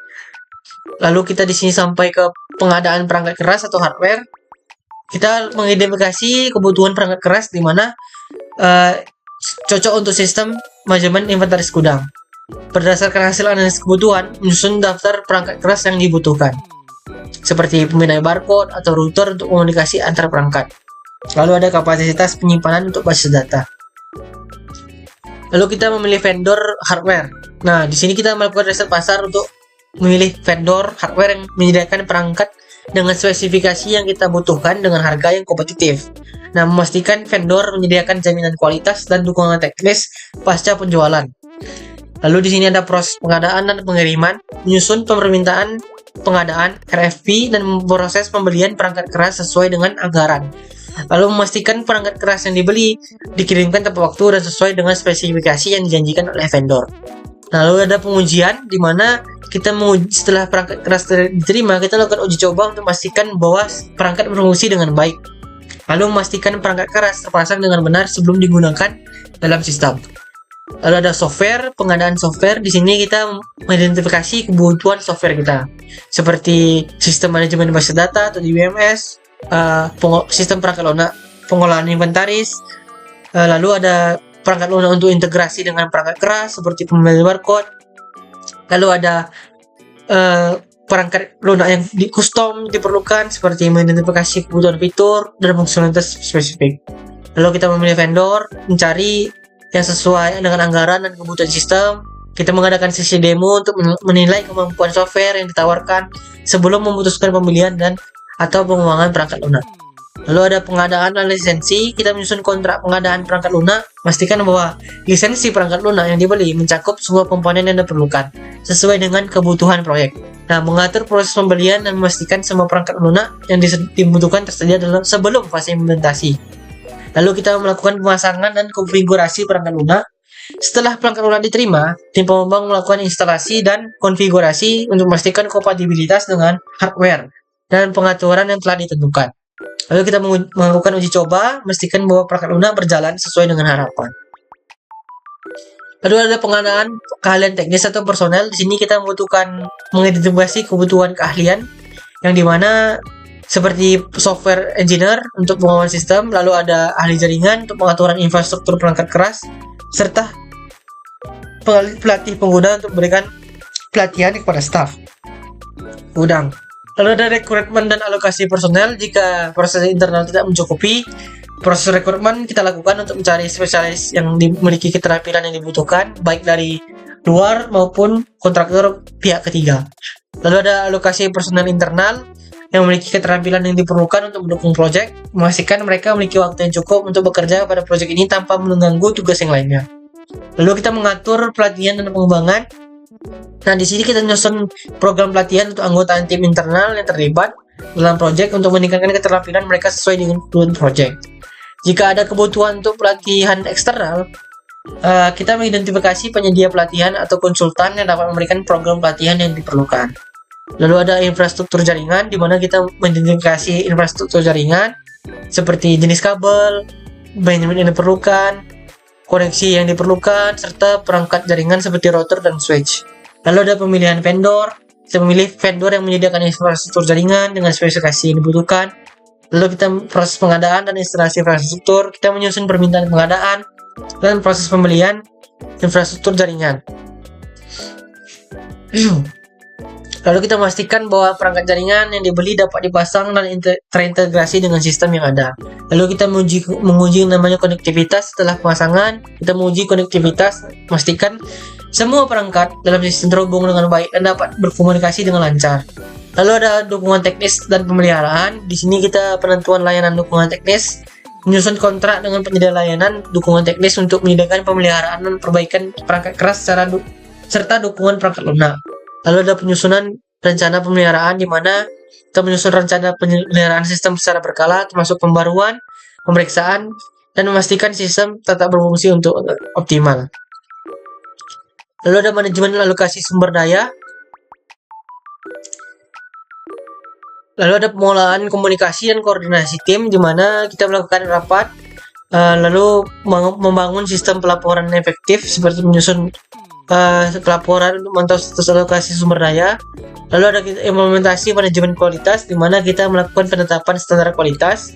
Lalu kita di sini sampai ke pengadaan perangkat keras atau hardware. Kita mengidentifikasi kebutuhan perangkat keras di mana cocok untuk sistem manajemen inventaris gudang. Berdasarkan hasil analisis kebutuhan, menyusun daftar perangkat keras yang dibutuhkan, seperti pemindai barcode atau router untuk komunikasi antar perangkat. Lalu ada kapasitas penyimpanan untuk basis data. Lalu kita memilih vendor hardware. Nah, di sini kita melakukan riset pasar untuk memilih vendor hardware yang menyediakan perangkat dengan spesifikasi yang kita butuhkan dengan harga yang kompetitif. Nah, memastikan vendor menyediakan jaminan kualitas dan dukungan teknis pasca penjualan. Lalu di sini ada proses pengadaan dan pengiriman, menyusun permintaan pengadaan RFP dan memproses pembelian perangkat keras sesuai dengan anggaran. Lalu memastikan perangkat keras yang dibeli dikirimkan tepat waktu dan sesuai dengan spesifikasi yang dijanjikan oleh vendor. Lalu ada pengujian, di mana kita menguji setelah perangkat keras diterima, kita lakukan uji coba untuk memastikan bahwa perangkat berfungsi dengan baik. Lalu memastikan perangkat keras terpasang dengan benar sebelum digunakan dalam sistem. Lalu ada software, pengadaan software. Di sini kita mengidentifikasi kebutuhan software kita, seperti sistem manajemen basis data atau DBMS, sistem perangkat lunak pengolahan inventaris. Lalu ada perangkat lunak untuk integrasi dengan perangkat keras seperti pemindai barcode. Lalu ada perangkat lunak yang custom diperlukan, seperti mengidentifikasi kebutuhan fitur dan fungsionalitas spesifik. Lalu kita memilih vendor, mencari yang sesuai dengan anggaran dan kebutuhan sistem. Kita mengadakan sesi demo untuk menilai kemampuan software yang ditawarkan sebelum memutuskan pembelian dan atau pengembangan perangkat lunak. Lalu ada pengadaan dan lisensi. Kita menyusun kontrak pengadaan perangkat lunak, pastikan bahwa lisensi perangkat lunak yang dibeli mencakup semua komponen yang diperlukan sesuai dengan kebutuhan proyek. Nah, mengatur proses pembelian dan memastikan semua perangkat lunak yang dibutuhkan tersedia dalam sebelum fase implementasi. Lalu kita melakukan pemasangan dan konfigurasi perangkat lunak. Setelah perangkat lunak diterima, tim pengembang melakukan instalasi dan konfigurasi untuk memastikan kompatibilitas dengan hardware dan pengaturan yang telah ditentukan. Lalu kita melakukan uji coba, memastikan bahwa perangkat lunak berjalan sesuai dengan harapan. Lalu ada pengadaan keahlian teknis atau personel. Di sini kita membutuhkan mengidentifikasi kebutuhan keahlian yang dimana seperti software engineer untuk pengawalan sistem, lalu ada ahli jaringan untuk pengaturan infrastruktur perangkat keras, serta pelatih pengguna untuk memberikan pelatihan kepada staf gudang. Lalu ada rekrutmen dan alokasi personel. Jika proses internal tidak mencukupi, proses rekrutmen kita lakukan untuk mencari spesialis yang memiliki keterampilan yang dibutuhkan, baik dari luar maupun kontraktor pihak ketiga. Lalu ada alokasi personel internal yang memiliki keterampilan yang diperlukan untuk mendukung proyek, memastikan mereka memiliki waktu yang cukup untuk bekerja pada proyek ini tanpa mengganggu tugas yang lainnya. Lalu kita mengatur pelatihan dan pengembangan. Nah, di sini kita menyusun program pelatihan untuk anggota tim internal yang terlibat dalam proyek untuk meningkatkan keterampilan mereka sesuai dengan kebutuhan proyek. Jika ada kebutuhan untuk pelatihan eksternal, kita mengidentifikasi penyedia pelatihan atau konsultan yang dapat memberikan program pelatihan yang diperlukan. Lalu ada infrastruktur jaringan, di mana kita mengidentifikasi infrastruktur jaringan seperti jenis kabel, bandwidth yang diperlukan, koneksi yang diperlukan, serta perangkat jaringan seperti router dan switch. Lalu ada pemilihan vendor. Kita memilih vendor yang menyediakan infrastruktur jaringan dengan spesifikasi yang dibutuhkan. Lalu kita proses pengadaan dan instalasi infrastruktur. Kita menyusun permintaan pengadaan dan proses pembelian infrastruktur jaringan. Lalu kita memastikan bahwa perangkat jaringan yang dibeli dapat dipasang dan terintegrasi dengan sistem yang ada. Lalu kita menguji namanya konektivitas. Setelah pemasangan, kita menguji konektivitas, memastikan semua perangkat dalam sistem terhubung dengan baik dan dapat berkomunikasi dengan lancar. Lalu ada dukungan teknis dan pemeliharaan. Di sini kita penentuan layanan dukungan teknis, menyusun kontrak dengan penyedia layanan dukungan teknis untuk menyediakan pemeliharaan dan perbaikan perangkat keras serta dukungan perangkat lunak. Lalu ada penyusunan rencana pemeliharaan, di mana kita menyusun rencana pemeliharaan sistem secara berkala, termasuk pembaruan, pemeriksaan, dan memastikan sistem tetap berfungsi untuk optimal. Lalu ada manajemen alokasi sumber daya. Lalu ada pengelolaan komunikasi dan koordinasi tim, di mana kita melakukan rapat, lalu membangun sistem pelaporan yang efektif seperti menyusun pelaporan untuk memantau status alokasi sumber daya. Lalu ada implementasi manajemen kualitas, di mana kita melakukan penetapan standar kualitas.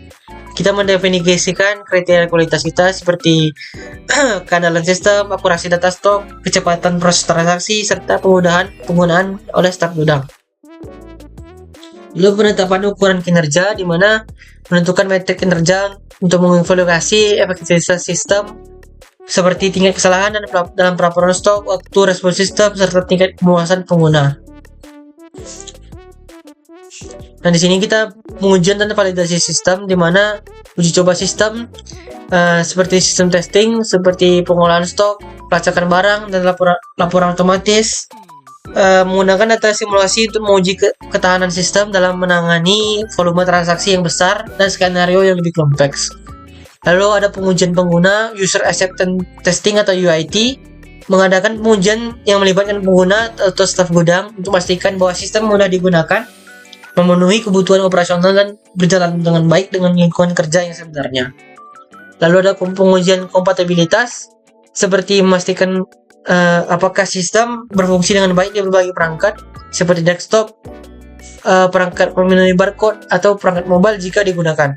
Kita mendefinisikan kriteria kualitas kita seperti keandalan sistem, akurasi data stok, kecepatan proses transaksi, serta penggunaan oleh staf gudang. Lalu penetapan ukuran kinerja, di mana menentukan metrik kinerja untuk mengevaluasi efektivitas sistem seperti tingkat kesalahan dalam pelaporan stok, waktu respon sistem, serta tingkat kepuasan pengguna. Nah, di sini kita pengujian dan validasi sistem, di mana uji coba sistem seperti sistem testing, seperti pengolahan stok, pelacakan barang, dan laporan otomatis. Menggunakan data simulasi untuk menguji ketahanan sistem dalam menangani volume transaksi yang besar dan skenario yang lebih kompleks. Lalu ada pengujian pengguna, user acceptance testing atau UAT, mengadakan pengujian yang melibatkan pengguna atau staf gudang untuk memastikan bahwa sistem mudah digunakan, memenuhi kebutuhan operasional, dan berjalan dengan baik dengan lingkungan kerja yang sebenarnya. Lalu ada pengujian kompatibilitas, seperti memastikan apakah sistem berfungsi dengan baik di berbagai perangkat seperti desktop, perangkat pemenuhi barcode, atau perangkat mobile jika digunakan.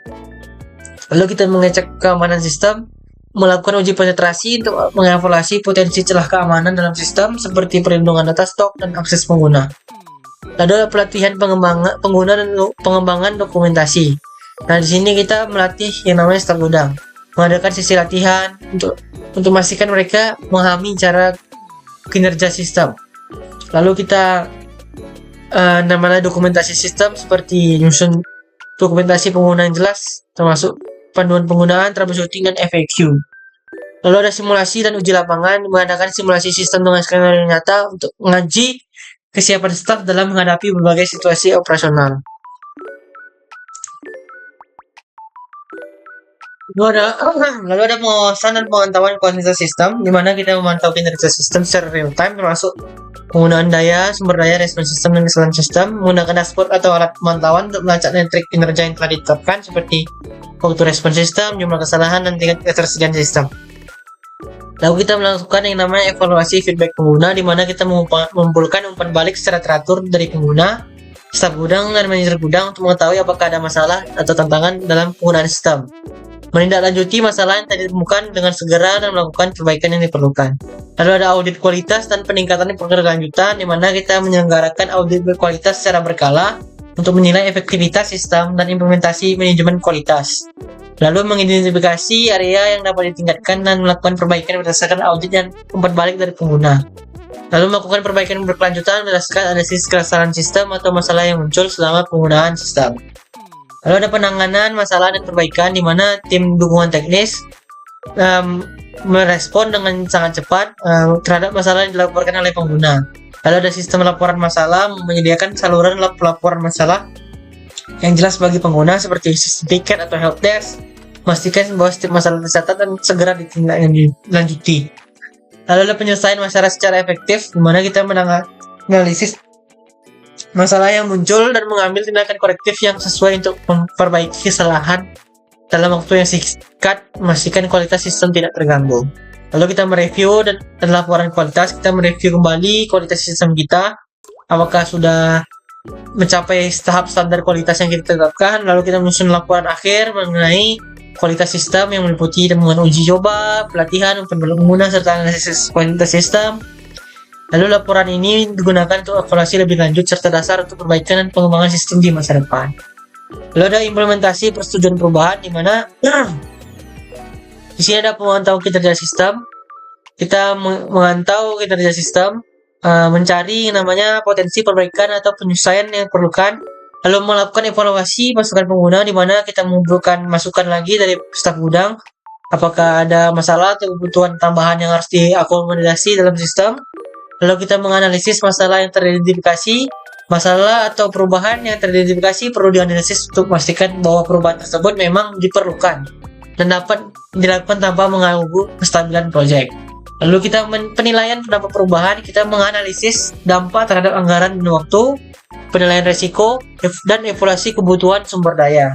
Lalu kita mengecek keamanan sistem, melakukan uji penetrasi untuk mengevaluasi potensi celah keamanan dalam sistem seperti perlindungan data stok dan akses pengguna. Lalu ada pelatihan pengguna dan pengembangan dokumentasi. Nah, di sini kita melatih yang namanya staf gudang, mengadakan sesi latihan untuk memastikan mereka memahami cara kinerja sistem. Lalu kita namanya dokumentasi sistem seperti nyusun dokumentasi pengguna yang jelas, termasuk panduan penggunaan, troubleshooting, dan FAQ. Lalu ada simulasi dan uji lapangan, mengadakan simulasi sistem dengan skenario nyata untuk menguji kesiapan staf dalam menghadapi berbagai situasi operasional. Lalu ada pengawasan dan pemantauan kualitas sistem, di mana kita memantau kinerja sistem secara real time, termasuk penggunaan sumber daya, respon sistem, dan kesalahan sistem, menggunakan dashboard atau alat pemantauan untuk melacak metrik kinerja yang telah ditetapkan seperti waktu respon sistem, jumlah kesalahan, dan tingkat ketersediaan sistem. Lalu kita melakukan yang namanya evaluasi feedback pengguna, di mana kita mengumpulkan umpan balik secara teratur dari pengguna, staf gudang, dan manajer gudang untuk mengetahui apakah ada masalah atau tantangan dalam penggunaan sistem. Menindaklanjuti masalah yang tadi ditemukan dengan segera dan melakukan perbaikan yang diperlukan. Lalu ada audit kualitas dan peningkatan berkelanjutan, di mana kita menyelenggarakan audit berkualitas secara berkala untuk menilai efektivitas sistem dan implementasi manajemen kualitas. Lalu mengidentifikasi area yang dapat ditingkatkan dan melakukan perbaikan berdasarkan audit dan umpan balik dari pengguna. Lalu melakukan perbaikan berkelanjutan berdasarkan analisis kesalahan sistem atau masalah yang muncul selama penggunaan sistem. Lalu ada penanganan masalah dan perbaikan, di mana tim dukungan teknis merespon dengan sangat cepat terhadap masalah yang dilaporkan oleh pengguna. Lalu ada sistem laporan masalah, menyediakan saluran pelaporan masalah yang jelas bagi pengguna seperti sistem tiket atau helpdesk, memastikan bahwa setiap masalah tercatat dan segera ditindaklanjuti. Lalu ada penyelesaian masalah secara efektif, di mana kita menganalisis masalah yang muncul dan mengambil tindakan korektif yang sesuai untuk memperbaiki kesalahan dalam waktu yang singkat, memastikan kualitas sistem tidak terganggu. Lalu kita mereview dan laporan kualitas, kita mereview kembali kualitas sistem kita, apakah sudah mencapai tahap standar kualitas yang kita tetapkan. Lalu kita menyusun laporan akhir mengenai kualitas sistem yang meliputi temuan uji coba, pelatihan, pengguna, serta analisis kualitas sistem. Lalu laporan ini digunakan untuk evaluasi lebih lanjut serta dasar untuk perbaikan dan pengembangan sistem di masa depan. Lalu ada implementasi persetujuan perubahan, di mana di sini ada pemantauan kinerja sistem. Kita memantau kinerja sistem, mencari yang namanya potensi perbaikan atau penyesuaian yang diperlukan, lalu melakukan evaluasi masukan pengguna, di mana kita mengumpulkan masukan lagi dari staf gudang, apakah ada masalah atau kebutuhan tambahan yang harus diakomodasi dalam sistem. Lalu kita menganalisis masalah yang teridentifikasi, masalah atau perubahan yang teridentifikasi perlu dianalisis untuk memastikan bahwa perubahan tersebut memang diperlukan dan dapat dilakukan tanpa mengganggu kestabilan proyek. Lalu kita penilaian dampak perubahan, kita menganalisis dampak terhadap anggaran dan waktu, penilaian resiko, dan evaluasi kebutuhan sumber daya.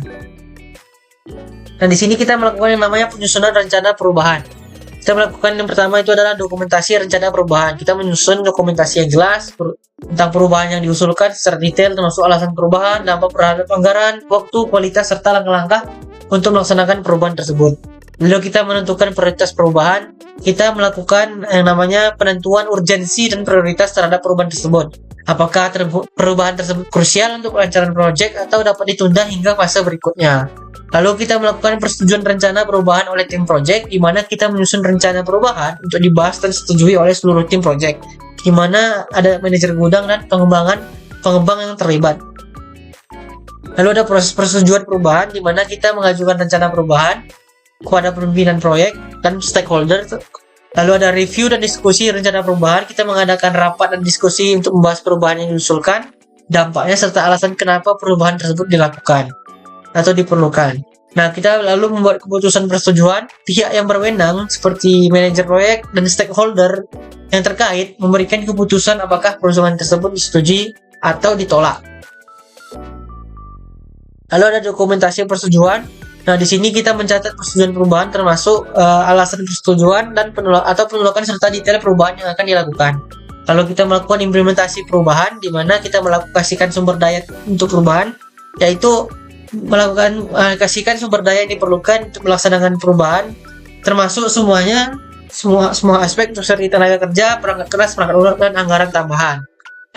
Nah, di sini kita melakukan yang namanya penyusunan rencana perubahan. Kita melakukan yang pertama itu adalah dokumentasi rencana perubahan. Kita menyusun dokumentasi yang jelas tentang perubahan yang diusulkan secara detail, termasuk alasan perubahan, dampak terhadap anggaran, waktu, kualitas, serta langkah-langkah untuk melaksanakan perubahan tersebut. Lalu kita menentukan prioritas perubahan. Kita melakukan yang namanya penentuan urgensi dan prioritas terhadap perubahan tersebut. Apakah perubahan tersebut krusial untuk kelancaran proyek atau dapat ditunda hingga fase berikutnya. Lalu kita melakukan persetujuan rencana perubahan oleh tim proyek, di mana kita menyusun rencana perubahan untuk dibahas dan disetujui oleh seluruh tim proyek, di mana ada manajer gudang dan pengembang yang terlibat. Lalu ada proses persetujuan perubahan, di mana kita mengajukan rencana perubahan kepada pimpinan proyek dan stakeholder. Lalu ada review dan diskusi rencana perubahan. Kita mengadakan rapat dan diskusi untuk membahas perubahan yang diusulkan, dampaknya, serta alasan kenapa perubahan tersebut dilakukan atau diperlukan. Nah, kita lalu membuat keputusan persetujuan. Pihak yang berwenang seperti manajer proyek dan stakeholder yang terkait memberikan keputusan apakah perusahaan tersebut disetujui atau ditolak. Lalu ada dokumentasi persetujuan. Nah, di sini kita mencatat persetujuan perubahan termasuk alasan persetujuan dan penolakan serta detail perubahan yang akan dilakukan. Lalu kita melakukan implementasi perubahan, di mana kita mengaplikasikan sumber daya untuk perubahan, yaitu melakukan kasihkan sumber daya yang diperlukan untuk melaksanakan perubahan, termasuk semua aspek seperti tenaga kerja, perangkat keras, perangkat lunak, dan anggaran tambahan.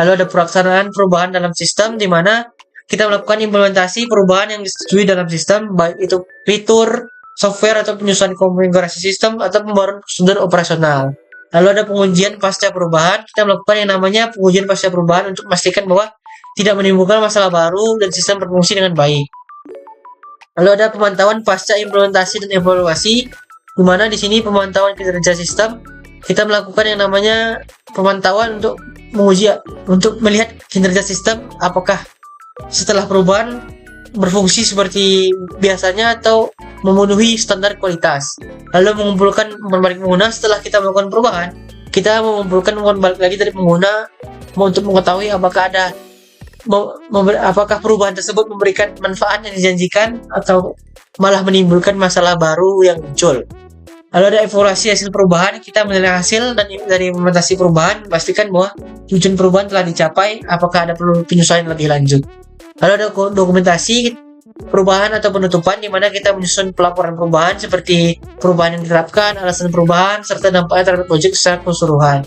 Lalu ada pelaksanaan perubahan dalam sistem, di mana kita melakukan implementasi perubahan yang disetujui dalam sistem, baik itu fitur, software, atau penyusunan konfigurasi sistem, atau pembaruan prosedur operasional. Lalu ada pengujian pasca perubahan. Kita melakukan yang namanya pengujian pasca perubahan untuk memastikan bahwa tidak menimbulkan masalah baru dan sistem berfungsi dengan baik. Lalu ada pemantauan pasca implementasi dan evaluasi, di mana di sini pemantauan kinerja sistem. Kita melakukan yang namanya pemantauan untuk melihat kinerja sistem, apakah setelah perubahan berfungsi seperti biasanya atau memenuhi standar kualitas. Lalu mengumpulkan umpan balik pengguna. Setelah kita melakukan perubahan, kita mengumpulkan umpan balik lagi dari pengguna untuk mengetahui apakah perubahan tersebut memberikan manfaat yang dijanjikan atau malah menimbulkan masalah baru yang muncul. Lalu ada evaluasi hasil perubahan. Kita menilai hasil dan dari implementasi perubahan, pastikan bahwa tujuan perubahan telah dicapai, apakah ada perlu penyesuaian lebih lanjut. Lalu ada dokumentasi perubahan atau penutupan, di mana kita menyusun pelaporan perubahan seperti perubahan yang diterapkan, alasan perubahan, serta dampaknya terhadap proyek secara keseluruhan.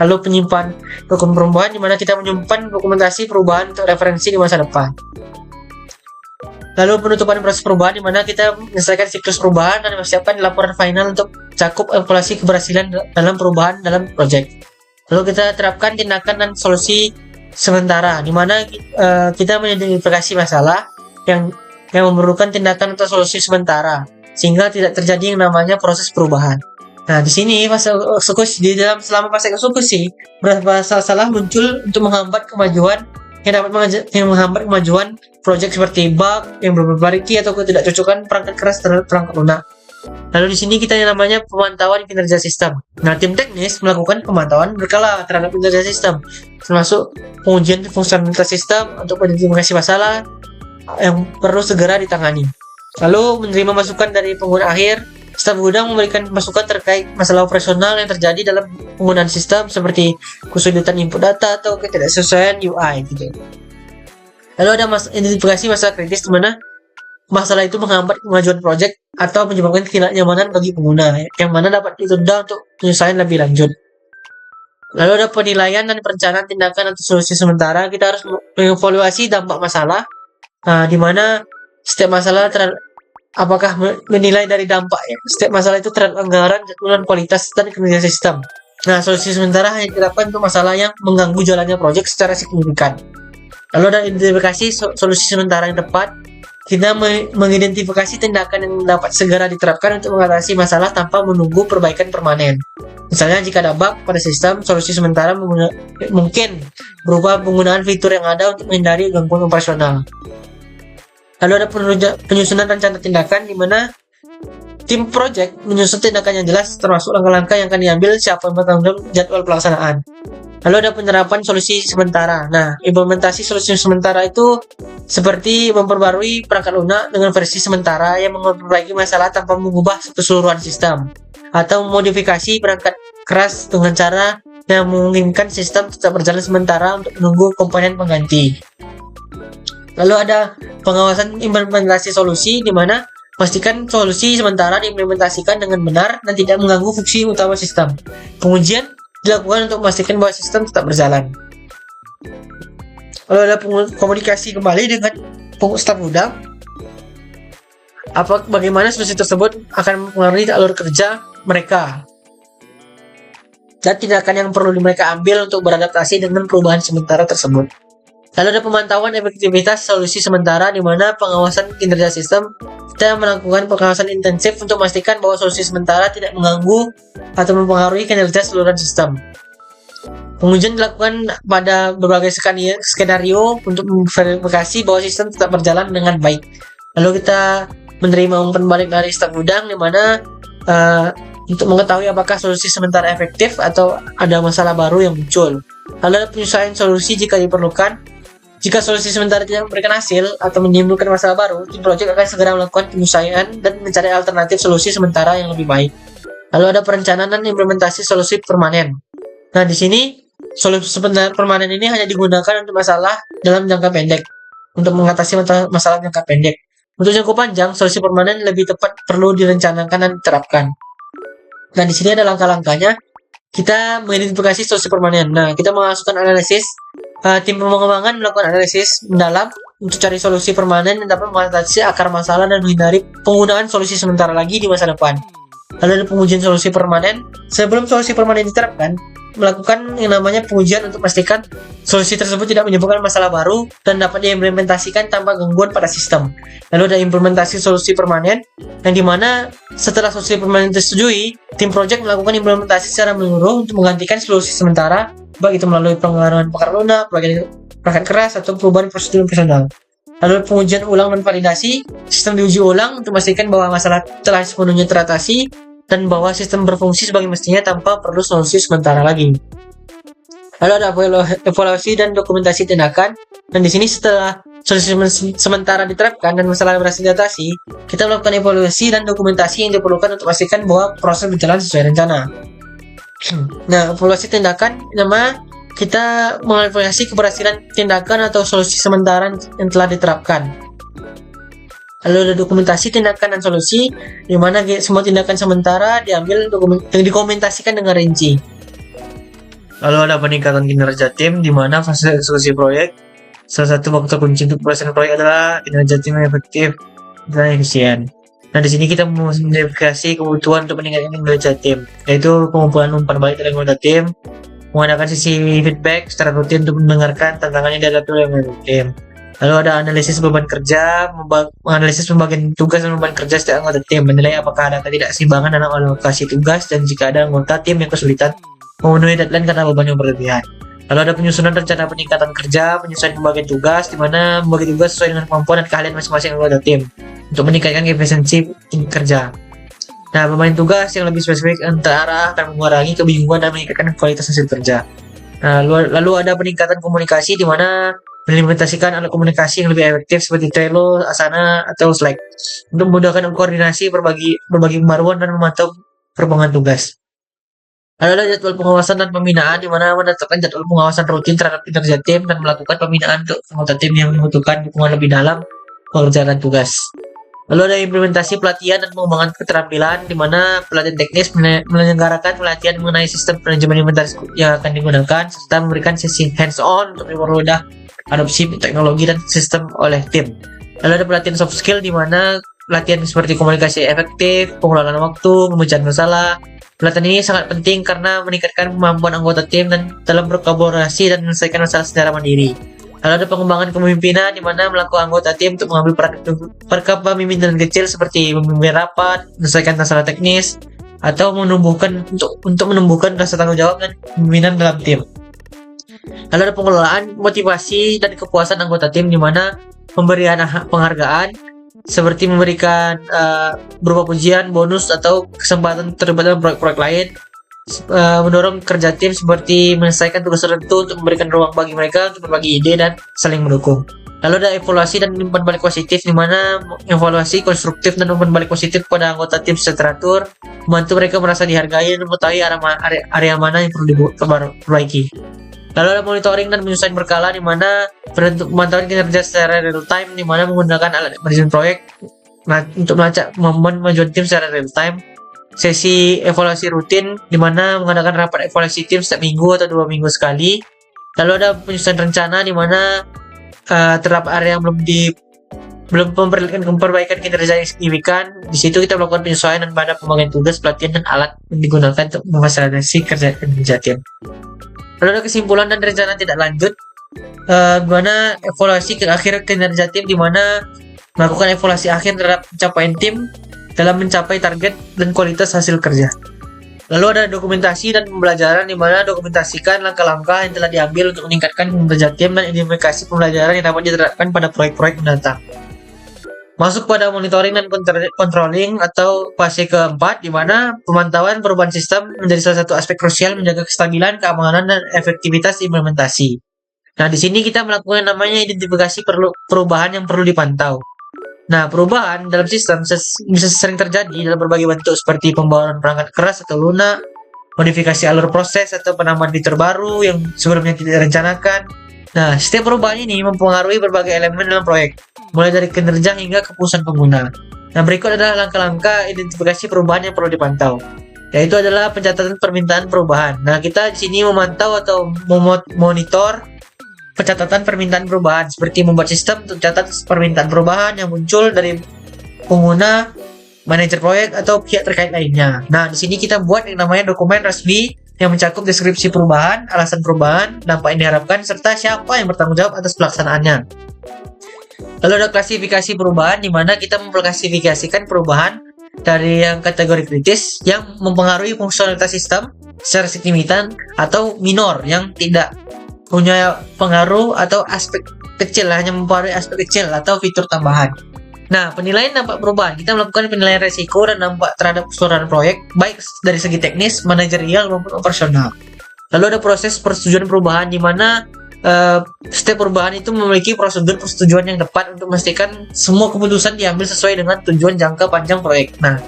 Lalu penyimpan dokumen perubahan, di mana kita menyimpan dokumentasi perubahan untuk referensi di masa depan. Lalu penutupan proses perubahan, di mana kita menyelesaikan siklus perubahan dan mempersiapkan laporan final untuk cakup evaluasi keberhasilan dalam perubahan dalam proyek. Lalu kita terapkan tindakan dan solusi sementara, di mana kita mengidentifikasi masalah yang memerlukan tindakan atau solusi sementara, sehingga tidak terjadi yang namanya proses perubahan. Nah, di sini fase eksekusi, selama fase eksekusi, beberapa masalah muncul untuk menghambat kemajuan yang menghambat kemajuan proyek seperti bug yang belum diperbaiki atau ketidakcocokan perangkat keras terhadap perangkat lunak. Lalu di sini kita yang namanya pemantauan kinerja sistem. Nah, tim teknis melakukan pemantauan berkala terhadap kinerja sistem, termasuk pengujian fungsionalitas sistem untuk mengidentifikasi masalah yang perlu segera ditangani. Lalu menerima masukan dari pengguna akhir. Staf gudang memberikan masukan terkait masalah operasional yang terjadi dalam penggunaan sistem, seperti kesulitan input data atau ketidaksesuaian UI gitu. Lalu ada identifikasi masalah kritis, di mana masalah itu menghambat kemajuan proyek atau menyebabkan ketidaknyamanan bagi pengguna, yang mana dapat ditunda untuk penyesuaian lebih lanjut. Lalu ada penilaian dan perencanaan tindakan atau solusi sementara. Kita harus mengevaluasi dampak masalah, di mana setiap masalah apakah menilai dari dampak setiap masalah itu terhadap anggaran, jadwalan, kualitas, dan kinerja sistem. Nah, solusi sementara hanya diterapkan untuk masalah yang mengganggu jalannya proyek secara signifikan. Lalu ada identifikasi solusi sementara yang tepat. Kita mengidentifikasi tindakan yang dapat segera diterapkan untuk mengatasi masalah tanpa menunggu perbaikan permanen. Misalnya, jika ada bug pada sistem, solusi sementara mungkin berupa penggunaan fitur yang ada untuk menghindari gangguan operasional. Lalu ada penyusunan rencana tindakan, di mana tim project menyusun tindakan yang jelas, termasuk langkah-langkah yang akan diambil, siapa yang bertanggung jawab, jadwal pelaksanaan. Lalu ada penerapan solusi sementara. Nah, implementasi solusi sementara itu seperti memperbarui perangkat lunak dengan versi sementara yang memperbaiki masalah tanpa mengubah keseluruhan sistem, atau modifikasi perangkat keras dengan cara yang memungkinkan sistem tetap berjalan sementara untuk menunggu komponen pengganti. Lalu ada pengawasan implementasi solusi, di mana pastikan solusi sementara diimplementasikan dengan benar dan tidak mengganggu fungsi utama sistem. Pengujian dilakukan untuk memastikan bahwa sistem tetap berjalan. Lalu ada komunikasi kembali dengan staf gudang. Bagaimana solusi tersebut akan mempengaruhi alur kerja mereka dan tindakan yang perlu mereka ambil untuk beradaptasi dengan perubahan sementara tersebut. Lalu ada pemantauan efektivitas solusi sementara, di mana pengawasan kinerja sistem. Kita melakukan pengawasan intensif untuk memastikan bahwa solusi sementara tidak mengganggu atau mempengaruhi kinerja seluruh sistem. Pengujian dilakukan pada berbagai skenario untuk memverifikasi bahwa sistem tetap berjalan dengan baik. Lalu kita menerima umpan balik dari staf gudang, di mana untuk mengetahui apakah solusi sementara efektif atau ada masalah baru yang muncul. Lalu ada penyesuaian solusi jika diperlukan. Jika solusi sementara tidak memberikan hasil atau menimbulkan masalah baru, tim project akan segera melakukan penyesuaian dan mencari alternatif solusi sementara yang lebih baik. Lalu ada perencanaan dan implementasi solusi permanen. Nah, di sini solusi permanen ini hanya digunakan untuk masalah dalam jangka pendek, untuk mengatasi masalah jangka pendek. Untuk jangka panjang, solusi permanen lebih tepat perlu direncanakan dan diterapkan. Nah, di sini ada langkah-langkahnya. Kita mengidentifikasi solusi permanen. Nah, kita mengasukkan analisis. Tim pengembangan melakukan analisis mendalam untuk cari solusi permanen yang dapat mengatasi akar masalah dan menghindari penggunaan solusi sementara lagi di masa depan. Lalu ada pengujian solusi permanen. Sebelum solusi permanen diterapkan, melakukan yang namanya pengujian untuk memastikan solusi tersebut tidak menyebabkan masalah baru dan dapat diimplementasikan tanpa gangguan pada sistem. Lalu ada implementasi solusi permanen, yang dimana setelah solusi permanen disetujui, tim project melakukan implementasi secara menyeluruh untuk menggantikan solusi sementara, baik itu melalui pengeluaran perangkat lunak, perangkat keras, atau perubahan prosedur personal. Lalu pengujian ulang dan validasi, sistem diuji ulang untuk memastikan bahwa masalah telah sepenuhnya teratasi dan bahwa sistem berfungsi sebagai mestinya tanpa perlu solusi sementara lagi. Lalu ada evaluasi dan dokumentasi tindakan. Dan di sini setelah solusi sementara diterapkan dan masalah berhasil diatasi, kita melakukan evaluasi dan dokumentasi yang diperlukan untuk memastikan bahwa proses berjalan sesuai rencana. Nah, evaluasi tindakan nama kita mengevaluasi keberhasilan tindakan atau solusi sementara yang telah diterapkan. Lalu ada dokumentasi tindakan dan solusi, di mana semua tindakan sementara diambil yang dikomentasikan dengan rinci. Lalu ada peningkatan kinerja tim, di mana fase eksekusi proyek. Salah satu faktor kunci untuk keberhasilan proyek adalah kinerja tim yang efektif dan efisien. Nah, di sini kita mengidentifikasi kebutuhan untuk meningkatkan kinerja tim, yaitu pengumpulan umpan balik dari anggota tim, mengadakan sesi feedback secara rutin untuk mendengarkan tantangannya dihadapi oleh anggota tim. Lalu ada analisis beban kerja, menganalisis pembagian tugas dan beban kerja setiap anggota tim, menilai apakah ada ketidakseimbangan dalam alokasi tugas dan jika ada anggota tim yang kesulitan memenuhi deadline karena beban yang berlebihan. Lalu ada penyusunan rencana peningkatan kerja, penyusunan pembagian tugas, di mana membagi tugas sesuai dengan kemampuan dan keahlian masing-masing anggota tim untuk meningkatkan efisiensi kerja. Nah, pembagian tugas yang lebih spesifik antara akan mengurangi kebingungan dan meningkatkan kualitas hasil kerja. Nah, lalu ada peningkatan komunikasi, di mana mengimplementasikan alat komunikasi yang lebih efektif seperti Trello, Asana, atau Slack untuk memudahkan koordinasi, berbagi pembaruan dan memantau perkembangan tugas. Lalu ada jadwal pengawasan dan pembinaan, di mana menetapkan jadwal pengawasan rutin terhadap kinerja tim dan melakukan pembinaan untuk anggota tim yang membutuhkan dukungan lebih dalam mengerjakan tugas. Lalu ada implementasi pelatihan dan pengembangan keterampilan, di mana pelatihan teknis menyelenggarakan pelatihan mengenai sistem manajemen inventaris yang akan digunakan serta memberikan sesi hands-on untuk mempermudah adopsi teknologi dan sistem oleh tim. Lalu ada pelatihan soft skill, di mana pelatihan seperti komunikasi efektif, pengelolaan waktu, pemecahan masalah. Pelatihan ini sangat penting karena meningkatkan kemampuan anggota tim dan dalam berkolaborasi dan menyelesaikan masalah secara mandiri. Lalu ada pengembangan kepemimpinan, di mana melakukan anggota tim untuk mengambil peran kepemimpinan kecil seperti memimpin rapat, menyelesaikan masalah teknis, atau untuk menumbuhkan rasa tanggung jawab dan kepemimpinan dalam tim. Lalu ada pengelolaan motivasi dan kepuasan anggota tim, di mana pemberian penghargaan seperti memberikan berupa pujian, bonus, atau kesempatan terlibat dalam proyek-proyek lain mendorong kerja tim seperti menyelesaikan tugas tertentu untuk memberikan ruang bagi mereka untuk berbagi ide dan saling mendukung. Lalu ada evaluasi dan umpan balik positif, di mana evaluasi konstruktif dan umpan balik positif pada anggota tim secara teratur, membantu mereka merasa dihargai dan mengetahui area mana yang perlu diperbaiki. Lalu ada monitoring dan penyesuaian berkala, di mana pemantauan kinerja secara real time, di mana menggunakan alat manajemen proyek untuk melacak kemajuan tim secara real time. Sesi evaluasi rutin, di mana mengadakan rapat evaluasi tim setiap minggu atau 2 minggu sekali. Lalu ada penyusunan rencana, di mana terdapat area yang belum memperlihatkan perbaikan kinerja yang signifikan. Di situ kita melakukan penyesuaian dan pada pembagian tugas, pelatihan dan alat yang digunakan untuk memfasilitasi kerja tim. Lalu ada kesimpulan dan rencana tidak lanjut, di mana evaluasi ke akhir kinerja tim, di mana melakukan evaluasi akhir terhadap pencapaian tim dalam mencapai target dan kualitas hasil kerja. Lalu ada dokumentasi dan pembelajaran, di mana dokumentasikan langkah-langkah yang telah diambil untuk meningkatkan kinerja tim dan identifikasi pembelajaran yang dapat diterapkan pada proyek-proyek mendatang. Masuk pada monitoring dan controlling atau fase keempat, di mana pemantauan perubahan sistem menjadi salah satu aspek krusial menjaga kestabilan, keamanan, dan efektivitas implementasi. Nah, di sini kita melakukan namanya identifikasi perubahan yang perlu dipantau. Nah, perubahan dalam sistem bisa sering terjadi dalam berbagai bentuk seperti pembawaan perangkat keras atau lunak, modifikasi alur proses, atau penambahan fitur baru yang sebelumnya tidak direncanakan. Nah, setiap perubahan ini mempengaruhi berbagai elemen dalam proyek, mulai dari kinerja hingga kepuasan pengguna. Nah, berikut adalah langkah-langkah identifikasi perubahan yang perlu dipantau, yaitu adalah pencatatan permintaan perubahan. Nah, kita di sini memantau atau memonitor pencatatan permintaan perubahan, seperti membuat sistem untuk catat permintaan perubahan yang muncul dari pengguna, manajer proyek, atau pihak terkait lainnya. Nah, di sini kita buat yang namanya dokumen resmi yang mencakup deskripsi perubahan, alasan perubahan, dampak yang diharapkan, serta siapa yang bertanggung jawab atas pelaksanaannya. Lalu ada klasifikasi perubahan, di mana kita mengklasifikasikan perubahan dari yang kategori kritis yang mempengaruhi fungsionalitas sistem secara signifikan atau minor yang tidak punya pengaruh atau aspek kecil, hanya mempengaruhi aspek kecil atau fitur tambahan. Nah, penilaian dampak perubahan, kita melakukan penilaian resiko dan dampak terhadap keseluruhan proyek, baik dari segi teknis, manajerial, maupun operasional. Lalu ada proses persetujuan perubahan, di mana setiap perubahan itu memiliki prosedur persetujuan yang tepat untuk memastikan semua keputusan diambil sesuai dengan tujuan jangka panjang proyek. Nah,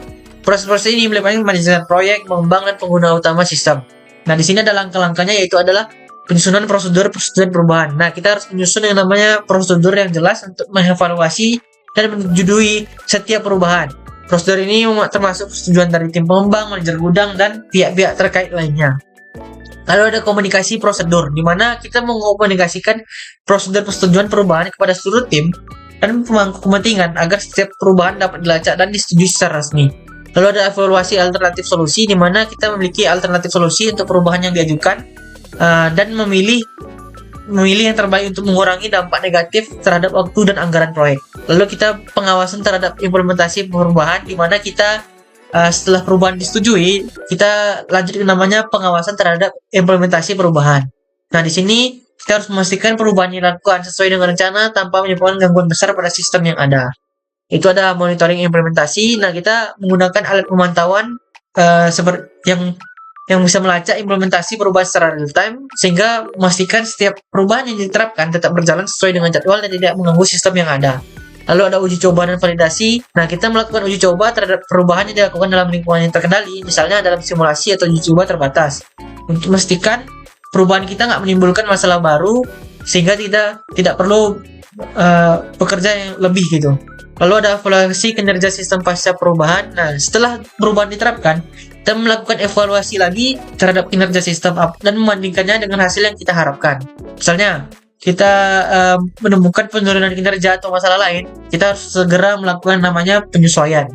proses-proses ini melibatkan manajemen proyek, pengembang, dan pengguna utama sistem. Nah, di sini ada langkah-langkahnya, yaitu adalah penyusunan prosedur persetujuan perubahan. Nah, kita harus menyusun yang namanya prosedur yang jelas untuk mengevaluasi dan menyetujui setiap perubahan. Prosedur ini termasuk persetujuan dari tim pengembang, manajer gudang, dan pihak-pihak terkait lainnya. Lalu ada komunikasi prosedur, di mana kita mengkomunikasikan prosedur persetujuan perubahan kepada seluruh tim dan pemangku kepentingan agar setiap perubahan dapat dilacak dan disetujui secara resmi. Lalu ada evaluasi alternatif solusi, di mana kita memiliki alternatif solusi untuk perubahan yang diajukan dan memilih yang terbaik untuk mengurangi dampak negatif terhadap waktu dan anggaran proyek. Lalu kita pengawasan terhadap implementasi perubahan, di mana kita setelah perubahan disetujui, kita lanjut ke namanya pengawasan terhadap implementasi perubahan. Nah, di sini kita harus memastikan perubahan yang dilakukan sesuai dengan rencana tanpa menyebabkan gangguan besar pada sistem yang ada. Itu ada monitoring implementasi. Nah, kita menggunakan alat pemantauan seperti yang bisa melacak implementasi perubahan secara real time, sehingga memastikan setiap perubahan yang diterapkan tetap berjalan sesuai dengan jadwal dan tidak mengganggu sistem yang ada. Lalu ada uji coba dan validasi. Nah, kita melakukan uji coba terhadap perubahan yang dilakukan dalam lingkungan yang terkendali, misalnya dalam simulasi atau uji coba terbatas, untuk memastikan perubahan kita nggak menimbulkan masalah baru, sehingga tidak perlu bekerja yang lebih gitu. Lalu ada evaluasi kinerja sistem pasca perubahan. Nah, setelah perubahan diterapkan, kita melakukan evaluasi lagi terhadap kinerja sistem dan membandingkannya dengan hasil yang kita harapkan. Misalnya, kita menemukan penurunan kinerja atau masalah lain, kita harus segera melakukan namanya penyesuaian.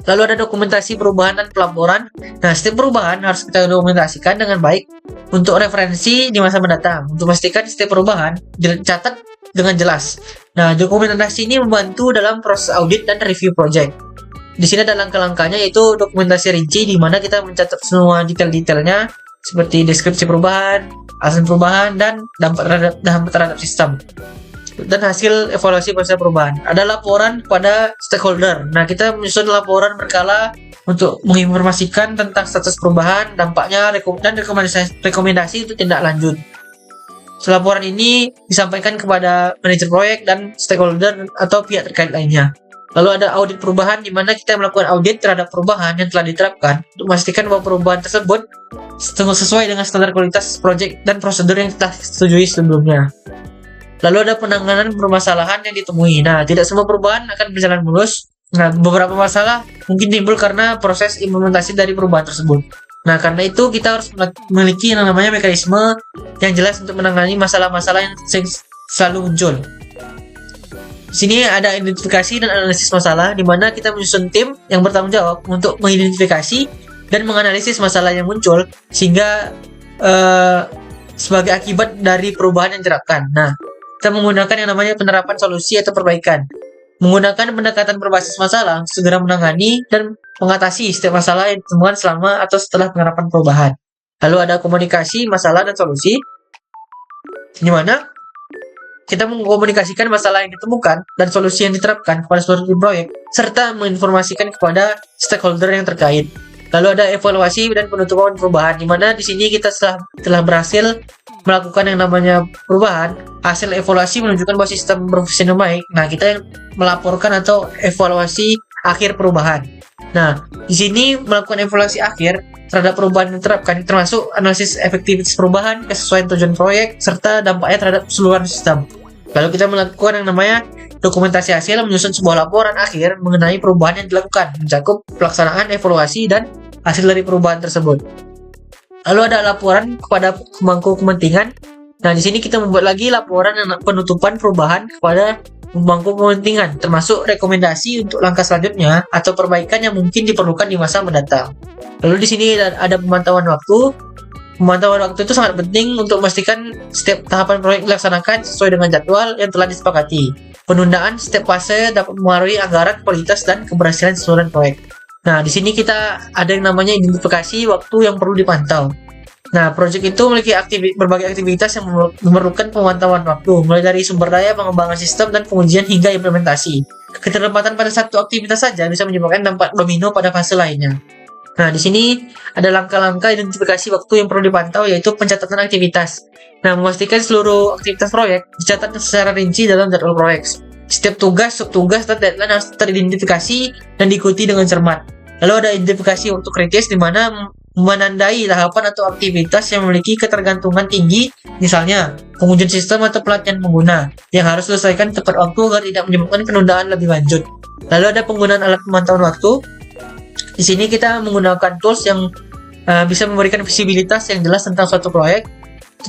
Lalu ada dokumentasi perubahan dan pelaporan. Nah, setiap perubahan harus kita dokumentasikan dengan baik untuk referensi di masa mendatang, untuk memastikan setiap perubahan dicatat dengan jelas. Nah, dokumentasi ini membantu dalam proses audit dan review project. Di sini ada langkah-langkahnya, yaitu dokumentasi rinci, di mana kita mencatat semua detail-detailnya seperti deskripsi perubahan, alasan perubahan, dan dampak terhadap sistem, dan hasil evaluasi proses perubahan. Ada laporan kepada stakeholder. Nah, kita menyusun laporan berkala untuk menginformasikan tentang status perubahan, dampaknya, dan rekomendasi untuk tindak lanjut. Laporan ini disampaikan kepada manajer proyek dan stakeholder atau pihak terkait lainnya. Lalu ada audit perubahan, di mana kita melakukan audit terhadap perubahan yang telah diterapkan untuk memastikan bahwa perubahan tersebut sesuai dengan standar kualitas proyek dan prosedur yang telah disetujui sebelumnya. Lalu ada penanganan permasalahan yang ditemui. Nah, tidak semua perubahan akan berjalan mulus. Nah, beberapa masalah mungkin timbul karena proses implementasi dari perubahan tersebut. Nah, karena itu kita harus memiliki yang namanya mekanisme yang jelas untuk menangani masalah-masalah yang selalu muncul. Di sini ada identifikasi dan analisis masalah, di mana kita menyusun tim yang bertanggung jawab untuk mengidentifikasi dan menganalisis masalah yang muncul sehingga sebagai akibat dari perubahan yang diterapkan. Nah, kita menggunakan yang namanya penerapan solusi atau perbaikan. Menggunakan pendekatan berbasis masalah, segera menangani dan mengatasi setiap masalah yang ditemukan selama atau setelah penerapan perubahan. Lalu ada komunikasi, masalah, dan solusi, di mana kita mengkomunikasikan masalah yang ditemukan dan solusi yang diterapkan kepada seluruh tim proyek, serta menginformasikan kepada stakeholder yang terkait. Lalu ada evaluasi dan penutupan perubahan, di mana di sini kita telah berhasil melakukan yang namanya perubahan. Hasil evaluasi menunjukkan bahwa sistem berfungsi dengan baik. Nah, kita yang melaporkan atau evaluasi akhir perubahan. Nah, di sini melakukan evaluasi akhir terhadap perubahan yang diterapkan, termasuk analisis efektivitas perubahan, kesesuaian tujuan proyek, serta dampaknya terhadap keseluruhan sistem. Lalu kita melakukan yang namanya dokumentasi hasil, menyusun sebuah laporan akhir mengenai perubahan yang dilakukan, mencakup pelaksanaan, evaluasi, dan hasil dari perubahan tersebut. Lalu ada laporan kepada pemangku kepentingan. Nah, di sini kita membuat lagi laporan penutupan perubahan kepada pemangku kepentingan, termasuk rekomendasi untuk langkah selanjutnya atau perbaikan yang mungkin diperlukan di masa mendatang. Lalu di sini ada pemantauan waktu. Pemantauan waktu itu sangat penting untuk memastikan setiap tahapan proyek dilaksanakan sesuai dengan jadwal yang telah disepakati. Penundaan setiap fase dapat mempengaruhi anggaran, kualitas, dan keberhasilan keseluruhan proyek. Nah, di sini kita ada yang namanya identifikasi waktu yang perlu dipantau. Nah, proyek itu memiliki berbagai aktivitas yang memerlukan pemantauan waktu, mulai dari sumber daya, pengembangan sistem, dan pengujian hingga implementasi. Keterlambatan pada satu aktivitas saja bisa menyebabkan dampak domino pada fase lainnya. Nah, di sini ada langkah-langkah identifikasi waktu yang perlu dipantau, yaitu pencatatan aktivitas. Nah, memastikan seluruh aktivitas proyek dicatat secara rinci dalam jadwal proyek. Setiap tugas, subtugas, dan deadline harus teridentifikasi dan diikuti dengan cermat. Lalu ada identifikasi waktu kritis, di mana menandai tahapan atau aktivitas yang memiliki ketergantungan tinggi, misalnya pengujian sistem atau pelatihan pengguna, yang harus diselesaikan tepat waktu agar tidak menyebabkan penundaan lebih lanjut. Lalu ada penggunaan alat pemantauan waktu. Di sini kita menggunakan tools yang bisa memberikan visibilitas yang jelas tentang suatu proyek,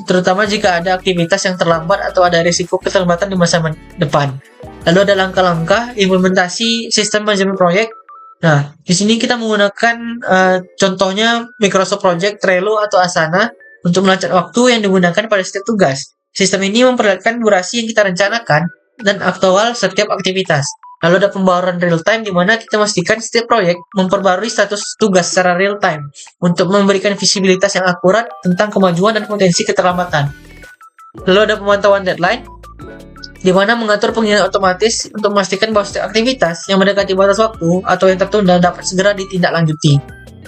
terutama jika ada aktivitas yang terlambat atau ada risiko keterlambatan di masa depan. Lalu ada langkah-langkah implementasi sistem manajemen proyek. Nah, di sini kita menggunakan contohnya Microsoft Project, Trello, atau Asana untuk melacak waktu yang digunakan pada setiap tugas. Sistem ini memperlihatkan durasi yang kita rencanakan dan aktual setiap aktivitas. Lalu ada pembaruan real time, di mana kita memastikan setiap proyek memperbarui status tugas secara real time untuk memberikan visibilitas yang akurat tentang kemajuan dan potensi keterlambatan. Lalu ada pemantauan deadline, di mana mengatur pengiriman otomatis untuk memastikan bahwa setiap aktivitas yang mendekati batas waktu atau yang tertunda dapat segera ditindaklanjuti.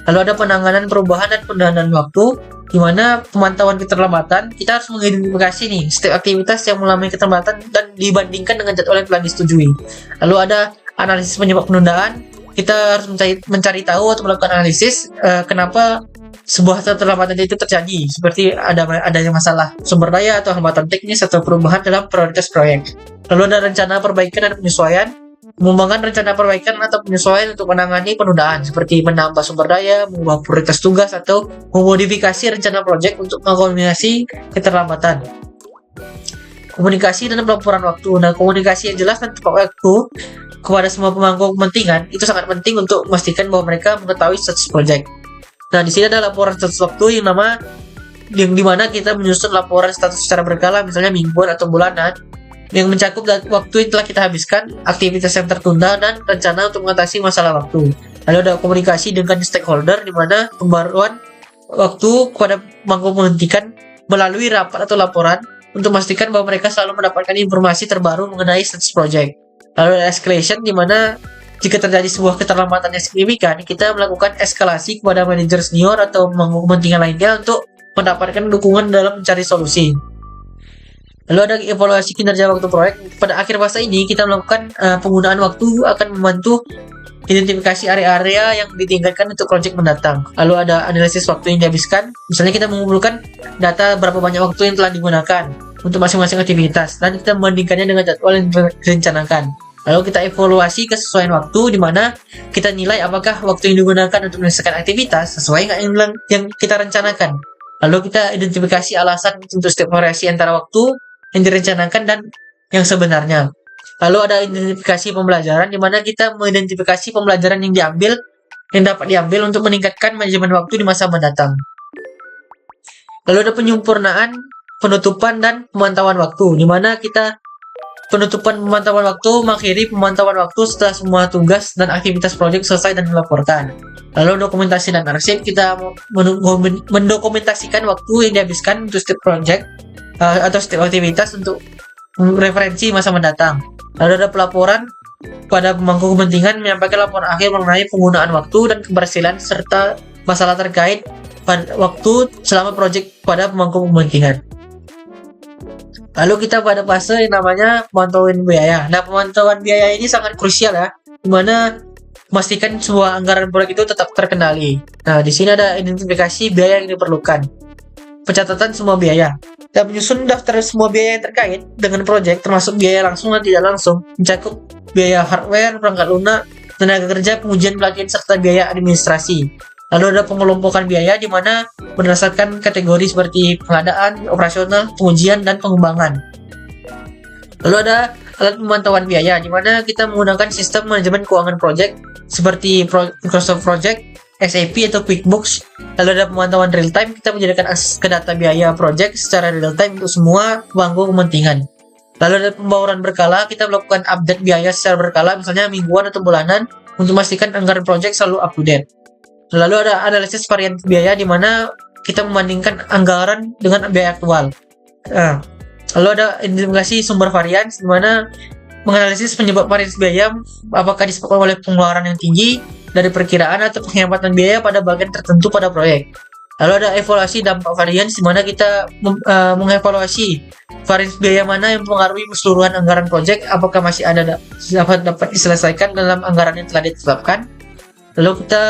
Lalu ada penanganan perubahan dan penanganan waktu, di mana pemantauan keterlambatan, kita harus mengidentifikasi nih setiap aktivitas yang mengalami keterlambatan dan dibandingkan dengan jadwal yang telah disetujui. Lalu ada analisis penyebab penundaan, kita harus mencari tahu atau melakukan analisis kenapa sebuah keterlambatan itu terjadi, seperti adanya masalah sumber daya atau hambatan teknis atau perubahan dalam prioritas proyek. Lalu ada rencana perbaikan dan penyesuaian, mengembangkan rencana perbaikan atau penyesuaian untuk menangani penundaan, seperti menambah sumber daya, mengubah prioritas tugas, atau memodifikasi rencana proyek untuk mengakomodasi keterlambatan. Komunikasi dan pelaporan waktu. Nah, komunikasi yang jelas dan tepat waktu kepada semua pemangku kepentingan itu sangat penting untuk memastikan bahwa mereka mengetahui status proyek. Nah, di sini ada laporan status waktu yang dimana kita menyusun laporan status secara berkala, misalnya mingguan atau bulanan, yang mencakup waktu yang telah kita habiskan, aktivitas yang tertunda, dan rencana untuk mengatasi masalah waktu. Lalu ada komunikasi dengan stakeholder, di mana pembaruan waktu kepada pemangku kepentingan melalui rapat atau laporan untuk memastikan bahwa mereka selalu mendapatkan informasi terbaru mengenai status project. Lalu ada escalation, di mana jika terjadi sebuah keterlambatan yang signifikan, kita melakukan eskalasi kepada manajer senior atau pemangku kepentingan lainnya untuk mendapatkan dukungan dalam mencari solusi. Lalu ada evaluasi kinerja waktu proyek. Pada akhir fase ini, kita melakukan penggunaan waktu akan membantu identifikasi area-area yang ditingkatkan untuk proyek mendatang. Lalu ada analisis waktu yang dihabiskan. Misalnya kita mengumpulkan data berapa banyak waktu yang telah digunakan untuk masing-masing aktivitas, dan kita membandingkannya dengan jadwal yang direncanakan. Lalu kita evaluasi kesesuaian waktu, di mana kita nilai apakah waktu yang digunakan untuk menyelesaikan aktivitas sesuai nggak yang kita rencanakan. Lalu kita identifikasi alasan untuk setiap variasi antara waktu yang direncanakan dan yang sebenarnya. Lalu ada identifikasi pembelajaran, di mana kita mengidentifikasi pembelajaran yang dapat diambil untuk meningkatkan manajemen waktu di masa mendatang. Lalu ada penyempurnaan, penutupan, dan pemantauan waktu, di mana kita pemantauan waktu mengakhiri pemantauan waktu setelah semua tugas dan aktivitas proyek selesai dan dilaporkan. Lalu dokumentasi dan arsip, kita mendokumentasikan waktu yang dihabiskan untuk setiap proyek atau setiap aktivitas untuk referensi masa mendatang. Lalu ada pelaporan pada pemangku kepentingan, menyampaikan laporan akhir mengenai penggunaan waktu dan keberhasilan serta masalah terkait pada waktu selama proyek pada pemangku kepentingan. Lalu kita pada fase yang namanya pemantauan biaya. Nah, pemantauan biaya ini sangat krusial ya, dimana memastikan sebuah anggaran proyek itu tetap terkendali. Nah, di sini ada identifikasi biaya yang diperlukan, pencatatan semua biaya, dan menyusun daftar semua biaya yang terkait dengan proyek, termasuk biaya langsung dan tidak langsung, mencakup biaya hardware, perangkat lunak, tenaga kerja, pengujian pelatihan, serta biaya administrasi. Lalu ada pengelompokan biaya, di mana berdasarkan kategori seperti pengadaan, operasional, pengujian, dan pengembangan. Lalu ada alat pemantauan biaya, di mana kita menggunakan sistem manajemen keuangan proyek seperti Microsoft Project, SAP, atau QuickBooks. Lalu ada pemantauan real time, kita menjadikan akses ke data biaya proyek secara real time untuk semua pemangku kepentingan. Lalu ada pembauran berkala, kita melakukan update biaya secara berkala, misalnya mingguan atau bulanan, untuk memastikan anggaran proyek selalu up to date. Lalu ada analisis varian biaya, di mana kita membandingkan anggaran dengan biaya aktual. Lalu ada identifikasi sumber varian, di mana menganalisis penyebab variasi biaya, apakah disebabkan oleh pengeluaran yang tinggi dari perkiraan atau penghematan biaya pada bagian tertentu pada proyek. Lalu ada evaluasi dampak varian, di mana kita mengevaluasi variasi biaya mana yang mempengaruhi keseluruhan anggaran proyek, apakah masih ada dapat diselesaikan dalam anggaran yang telah ditetapkan. Lalu kita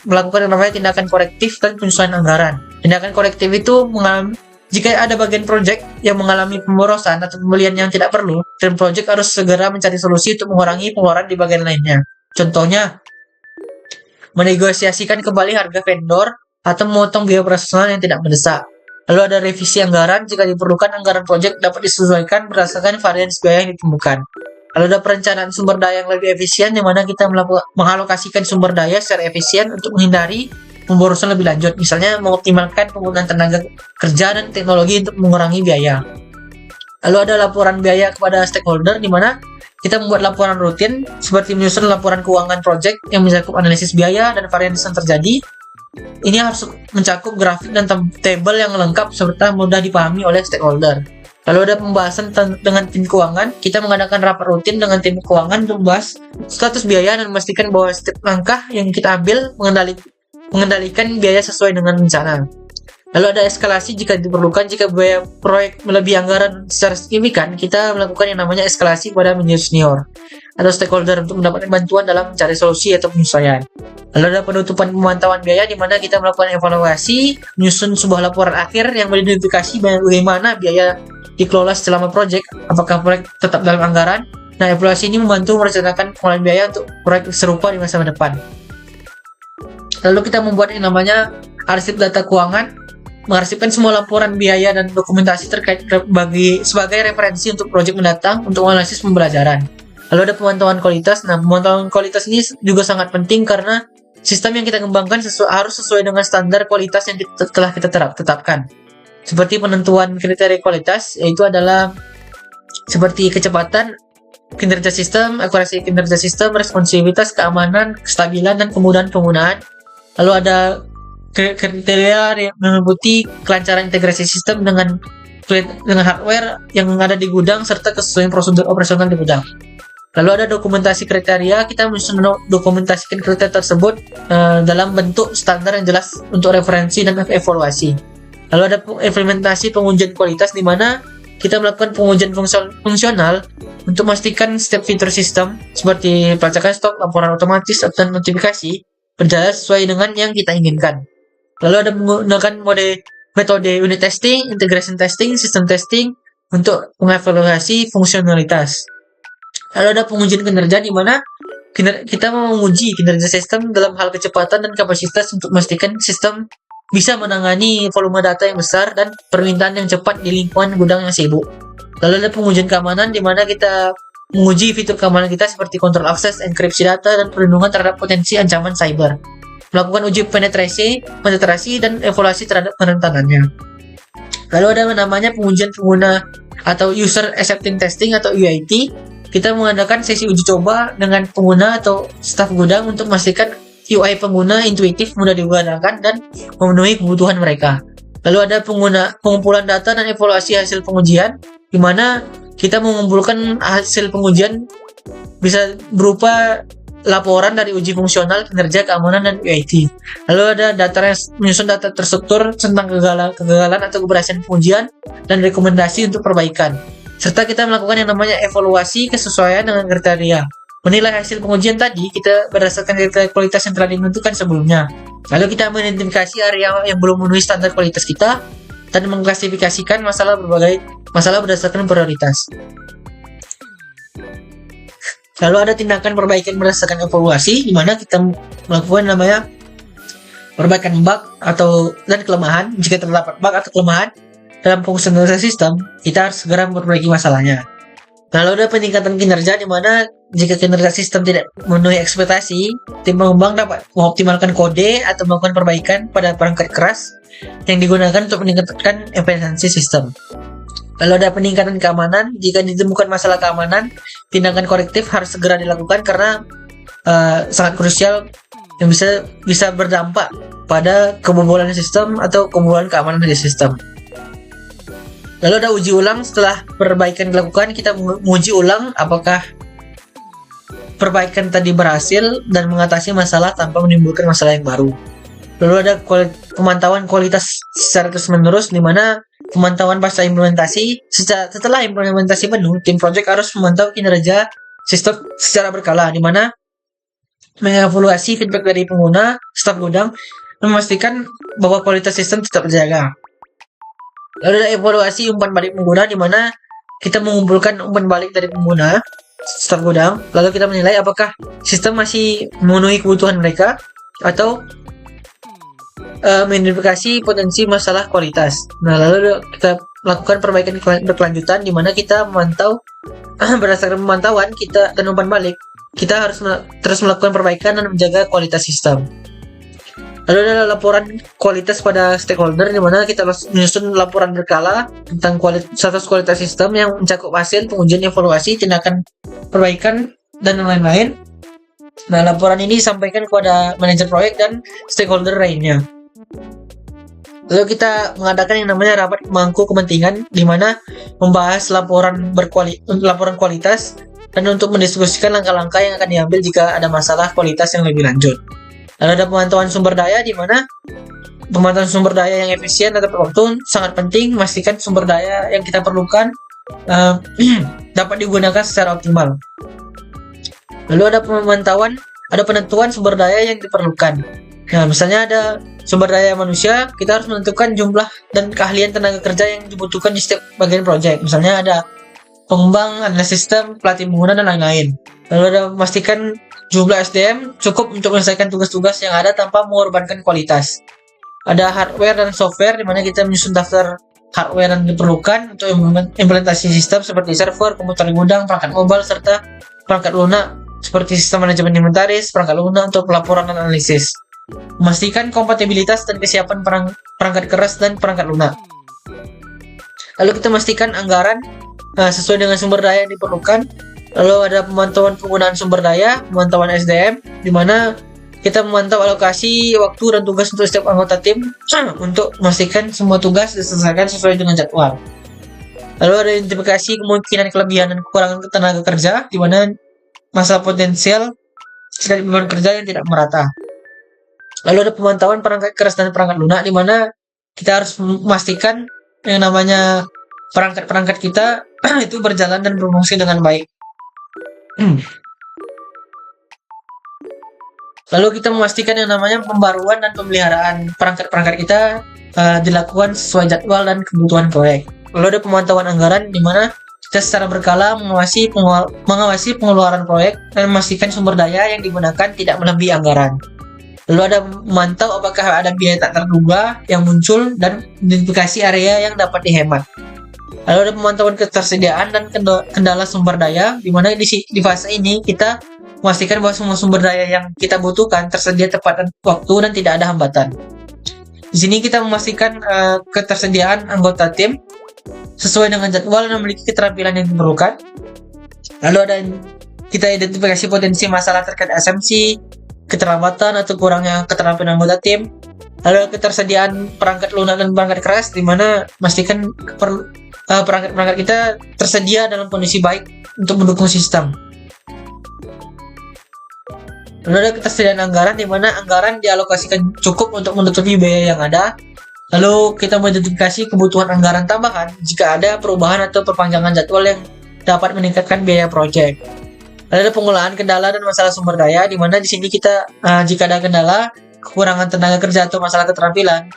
melakukan yang namanya tindakan korektif dan penyesuaian anggaran. Tindakan korektif itu jika ada bagian proyek yang mengalami pemborosan atau pembelian yang tidak perlu, tim proyek harus segera mencari solusi untuk mengurangi pengeluaran di bagian lainnya. Contohnya, menegosiasikan kembali harga vendor atau memotong biaya operasional yang tidak mendesak. Lalu ada revisi anggaran, jika diperlukan anggaran proyek dapat disesuaikan berdasarkan variasi biaya yang ditemukan. Lalu ada perencanaan sumber daya yang lebih efisien, di mana kita mengalokasikan sumber daya secara efisien untuk menghindari pemborosan lebih lanjut, misalnya mengoptimalkan penggunaan tenaga kerja dan teknologi untuk mengurangi biaya. Lalu ada laporan biaya kepada stakeholder, di mana kita membuat laporan rutin seperti menyusun laporan keuangan proyek yang mencakup analisis biaya dan variasi yang terjadi. Ini harus mencakup grafik dan tabel yang lengkap serta mudah dipahami oleh stakeholder. Lalu ada pembahasan dengan tim keuangan. Kita mengadakan rapat rutin dengan tim keuangan untuk membahas status biaya dan memastikan bahwa setiap langkah yang kita ambil mengendalikan biaya sesuai dengan rencana. Lalu ada eskalasi jika diperlukan. Jika biaya proyek melebihi anggaran secara signifikan, kita melakukan yang namanya eskalasi pada manajer senior atau stakeholder untuk mendapatkan bantuan dalam mencari solusi atau penyesuaian. Lalu ada penutupan pemantauan biaya, di mana kita melakukan evaluasi, menyusun sebuah laporan akhir yang mengidentifikasi bagaimana biaya dikelola selama proyek, apakah proyek tetap dalam anggaran. Nah, evaluasi ini membantu merencanakan pengelolaan biaya untuk proyek serupa di masa depan. Lalu kita membuat yang namanya arsip data keuangan, mengarsipkan semua laporan biaya dan dokumentasi terkait sebagai referensi untuk proyek mendatang untuk analisis pembelajaran. Lalu ada pemantauan kualitas. Nah, pemantauan kualitas ini juga sangat penting karena sistem yang kita kembangkan harus sesuai dengan standar kualitas yang telah kita tetapkan. Seperti penentuan kriteria kualitas, yaitu adalah seperti kecepatan kinerja sistem, akurasi kinerja sistem, responsivitas, keamanan, kestabilan, dan kemudahan penggunaan. Lalu ada kriteria yang meliputi kelancaran integrasi sistem dengan hardware yang ada di gudang serta kesesuaian prosedur operasional di gudang. Lalu ada dokumentasi kriteria, kita dokumentasikan kriteria tersebut dalam bentuk standar yang jelas untuk referensi dan evaluasi. Lalu ada implementasi pengujian kualitas, di mana kita melakukan pengujian fungsional untuk memastikan setiap fitur sistem seperti pelacakan stok, laporan otomatis, dan notifikasi berjalan sesuai dengan yang kita inginkan. Lalu ada menggunakan metode unit testing, integration testing, system testing untuk mengevaluasi fungsionalitas. Lalu ada pengujian kinerja, di mana kita menguji kinerja sistem dalam hal kecepatan dan kapasitas untuk memastikan sistem bisa menangani volume data yang besar dan permintaan yang cepat di lingkungan gudang yang sibuk. Lalu ada pengujian keamanan, di mana kita menguji fitur keamanan kita seperti kontrol akses, enkripsi data, dan perlindungan terhadap potensi ancaman cyber. Melakukan uji penetrasi dan evaluasi terhadap perentanannya. Lalu ada namanya pengujian pengguna atau user acceptance testing atau UAT. Kita mengadakan sesi uji coba dengan pengguna atau staf gudang untuk memastikan UI pengguna intuitif, mudah digunakan, dan memenuhi kebutuhan mereka. Lalu ada pengumpulan data dan evaluasi hasil pengujian, di mana kita mengumpulkan hasil pengujian bisa berupa laporan dari uji fungsional, kinerja, keamanan, dan UAT. Lalu ada menyusun data terstruktur tentang kegagalan atau keberhasilan pengujian dan rekomendasi untuk perbaikan. Serta kita melakukan yang namanya evaluasi kesesuaian dengan kriteria. Menilai hasil pengujian tadi kita berdasarkan kriteria kualitas yang telah ditentukan sebelumnya. Lalu kita mengidentifikasi area yang belum memenuhi standar kualitas kita dan mengklasifikasikan berbagai masalah berdasarkan prioritas. Lalu ada tindakan perbaikan berdasarkan evaluasi, di mana kita melakukan namanya perbaikan bug dan kelemahan. Jika terdapat bug atau kelemahan dalam fungsionalitas sistem, kita harus segera memperbaiki masalahnya. Lalu ada peningkatan kinerja, di mana jika kinerja sistem tidak memenuhi ekspektasi, tim pengembang dapat mengoptimalkan kode atau melakukan perbaikan pada perangkat keras yang digunakan untuk meningkatkan efisiensi sistem. Lalu ada peningkatan keamanan. Jika ditemukan masalah keamanan, tindakan korektif harus segera dilakukan karena sangat krusial yang bisa berdampak pada kebobolan sistem atau kebobolan keamanan dari sistem. Lalu ada uji ulang. Setelah perbaikan dilakukan, kita menguji ulang apakah perbaikan tadi berhasil dan mengatasi masalah tanpa menimbulkan masalah yang baru. Lalu ada pemantauan kualitas secara terus-menerus, di mana pemantauan pasca implementasi. Setelah implementasi penuh, tim project harus memantau kinerja sistem secara berkala, di mana mengevaluasi feedback dari pengguna, staf gudang, dan memastikan bahwa kualitas sistem tetap terjaga. Lalu ada evaluasi umpan balik pengguna, di mana kita mengumpulkan umpan balik dari pengguna, staf gudang, lalu kita menilai apakah sistem masih memenuhi kebutuhan mereka atau mengidentifikasi potensi masalah kualitas. Nah, lalu kita lakukan perbaikan berkelanjutan, di mana kita memantau berdasarkan pemantauan kita dan umpan balik, kita harus terus melakukan perbaikan dan menjaga kualitas sistem. Lalu ada laporan kualitas pada stakeholder, di mana kita menyusun laporan berkala tentang status kualitas sistem yang mencakup hasil pengujian, evaluasi, tindakan perbaikan, dan lain-lain. Nah, laporan ini disampaikan kepada manajer proyek dan stakeholder lainnya. Lalu kita mengadakan yang namanya rapat pemangku kepentingan, di mana membahas laporan kualitas dan untuk mendiskusikan langkah-langkah yang akan diambil jika ada masalah kualitas yang lebih lanjut. Lalu ada pemantauan sumber daya, di mana pemantauan sumber daya yang efisien dan tepat waktu sangat penting. Memastikan sumber daya yang kita perlukan dapat digunakan secara optimal. Lalu ada penentuan sumber daya yang diperlukan. Nah, misalnya ada sumber daya manusia, kita harus menentukan jumlah dan keahlian tenaga kerja yang dibutuhkan di setiap bagian proyek. Misalnya ada pengembang, analis sistem, pelatih pengguna, dan lain-lain. Lalu ada memastikan jumlah SDM cukup untuk menyelesaikan tugas-tugas yang ada tanpa mengorbankan kualitas. Ada hardware dan software, di mana kita menyusun daftar hardware yang diperlukan untuk implementasi sistem seperti server, komputer gudang, perangkat mobile, serta perangkat lunak seperti sistem manajemen inventaris, perangkat lunak untuk pelaporan dan analisis. Memastikan kompatibilitas dan kesiapan perangkat keras dan perangkat lunak. Lalu kita memastikan anggaran sesuai dengan sumber daya yang diperlukan. Lalu ada pemantauan penggunaan sumber daya, pemantauan SDM, di mana kita memantau alokasi waktu dan tugas untuk setiap anggota tim untuk memastikan semua tugas diselesaikan sesuai dengan jadwal. Lalu ada identifikasi kemungkinan kelebihan dan kekurangan tenaga kerja, di mana masalah potensial dan beban kerja yang tidak merata. Lalu ada pemantauan perangkat keras dan perangkat lunak, di mana kita harus memastikan yang namanya perangkat-perangkat kita itu berjalan dan berfungsi dengan baik. Lalu kita memastikan yang namanya pembaruan dan pemeliharaan perangkat-perangkat kita dilakukan sesuai jadwal dan kebutuhan proyek. Lalu ada pemantauan anggaran, di mana kita secara berkala mengawasi pengeluaran proyek dan memastikan sumber daya yang digunakan tidak melebihi anggaran. Lalu ada memantau apakah ada biaya tak terduga yang muncul dan identifikasi area yang dapat dihemat. Lalu ada pemantauan ketersediaan dan kendala sumber daya, di mana di fase ini kita memastikan bahwa semua sumber daya yang kita butuhkan tersedia tepat waktu dan tidak ada hambatan. Di sini kita memastikan ketersediaan anggota tim sesuai dengan jadwal dan memiliki keterampilan yang diperlukan. Lalu ada kita identifikasi potensi masalah terkait asumsi, keterlambatan atau kurangnya keterampilan anggota tim. Lalu ketersediaan perangkat lunak dan perangkat keras, di mana memastikan perangkat-perangkat kita tersedia dalam kondisi baik untuk mendukung sistem. Lalu ada ketersediaan anggaran, di mana anggaran dialokasikan cukup untuk menutupi biaya yang ada. Lalu kita mengidentifikasi kebutuhan anggaran tambahan jika ada perubahan atau perpanjangan jadwal yang dapat meningkatkan biaya proyek. Lalu ada pengolahan kendala dan masalah sumber daya, di mana di sini kita jika ada kendala, kekurangan tenaga kerja atau masalah keterampilan,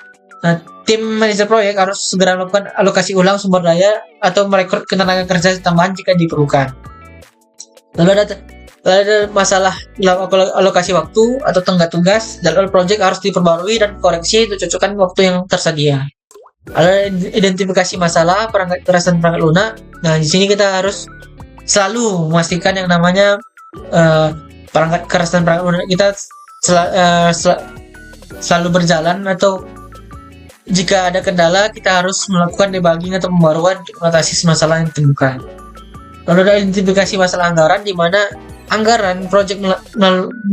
tim manajer proyek harus segera melakukan alokasi ulang sumber daya atau merekrut tenaga kerja tambahan jika diperlukan. Lalu ada masalah alokasi waktu atau tenggat tugas, jadwal proyek harus diperbarui dan koreksi untuk cocokkan waktu yang tersedia. Ada identifikasi masalah perangkat keras dan perangkat lunak. Nah, di sini kita harus selalu memastikan yang namanya perangkat keras dan perangkat lunak kita selalu berjalan, atau jika ada kendala kita harus melakukan debugging atau pembaruan untuk mengatasi masalah yang ditemukan. Lalu ada identifikasi masalah anggaran, di mana anggaran proyek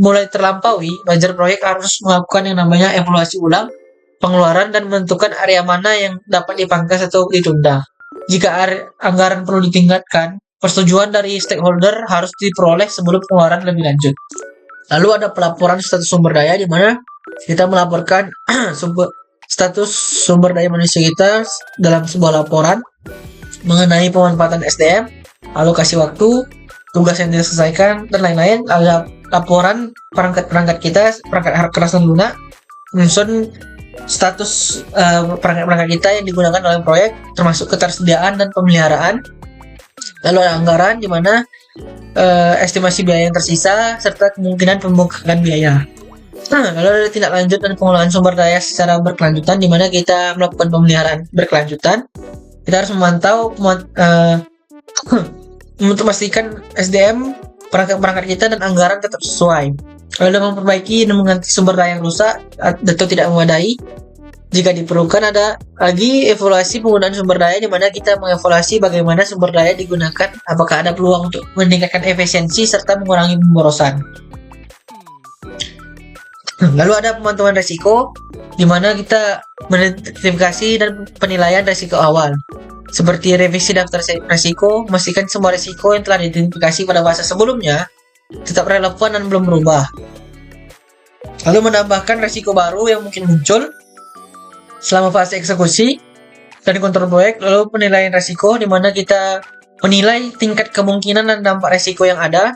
mulai terlampaui, manajer proyek harus melakukan yang namanya evaluasi ulang pengeluaran dan menentukan area mana yang dapat dipangkas atau ditunda. Jika anggaran perlu ditingkatkan, persetujuan dari stakeholder harus diperoleh sebelum pengeluaran lebih lanjut. Lalu ada pelaporan status sumber daya, di mana kita melaporkan status sumber daya manusia kita dalam sebuah laporan mengenai pemanfaatan SDM, alokasi waktu, tugas yang diselesaikan, dan lain-lain. Ada laporan perangkat-perangkat kita, perangkat keras dan lunak, menyusun status perangkat-perangkat kita yang digunakan dalam proyek, termasuk ketersediaan dan pemeliharaan. Lalu ada anggaran, di mana estimasi biaya yang tersisa serta kemungkinan pembengkakan biaya. Lalu ada tindak lanjut dan pengelolaan sumber daya secara berkelanjutan, di mana kita melakukan pemeliharaan berkelanjutan. Kita harus memantau untuk memastikan SDM, perangkat-perangkat kita dan anggaran tetap sesuai. Lalu memperbaiki dan mengganti sumber daya yang rusak atau tidak memadai. Jika diperlukan, ada lagi evaluasi penggunaan sumber daya, di mana kita mengevaluasi bagaimana sumber daya digunakan, apakah ada peluang untuk meningkatkan efisiensi serta mengurangi pemborosan. Lalu ada pemantauan risiko, di mana kita mengidentifikasi dan penilaian risiko awal, seperti revisi daftar risiko, memastikan semua risiko yang telah diidentifikasi pada fase sebelumnya tetap relevan dan belum berubah. Lalu menambahkan risiko baru yang mungkin muncul selama fase eksekusi dan kontrol proyek. Lalu penilaian risiko, di mana kita menilai tingkat kemungkinan dan dampak risiko yang ada.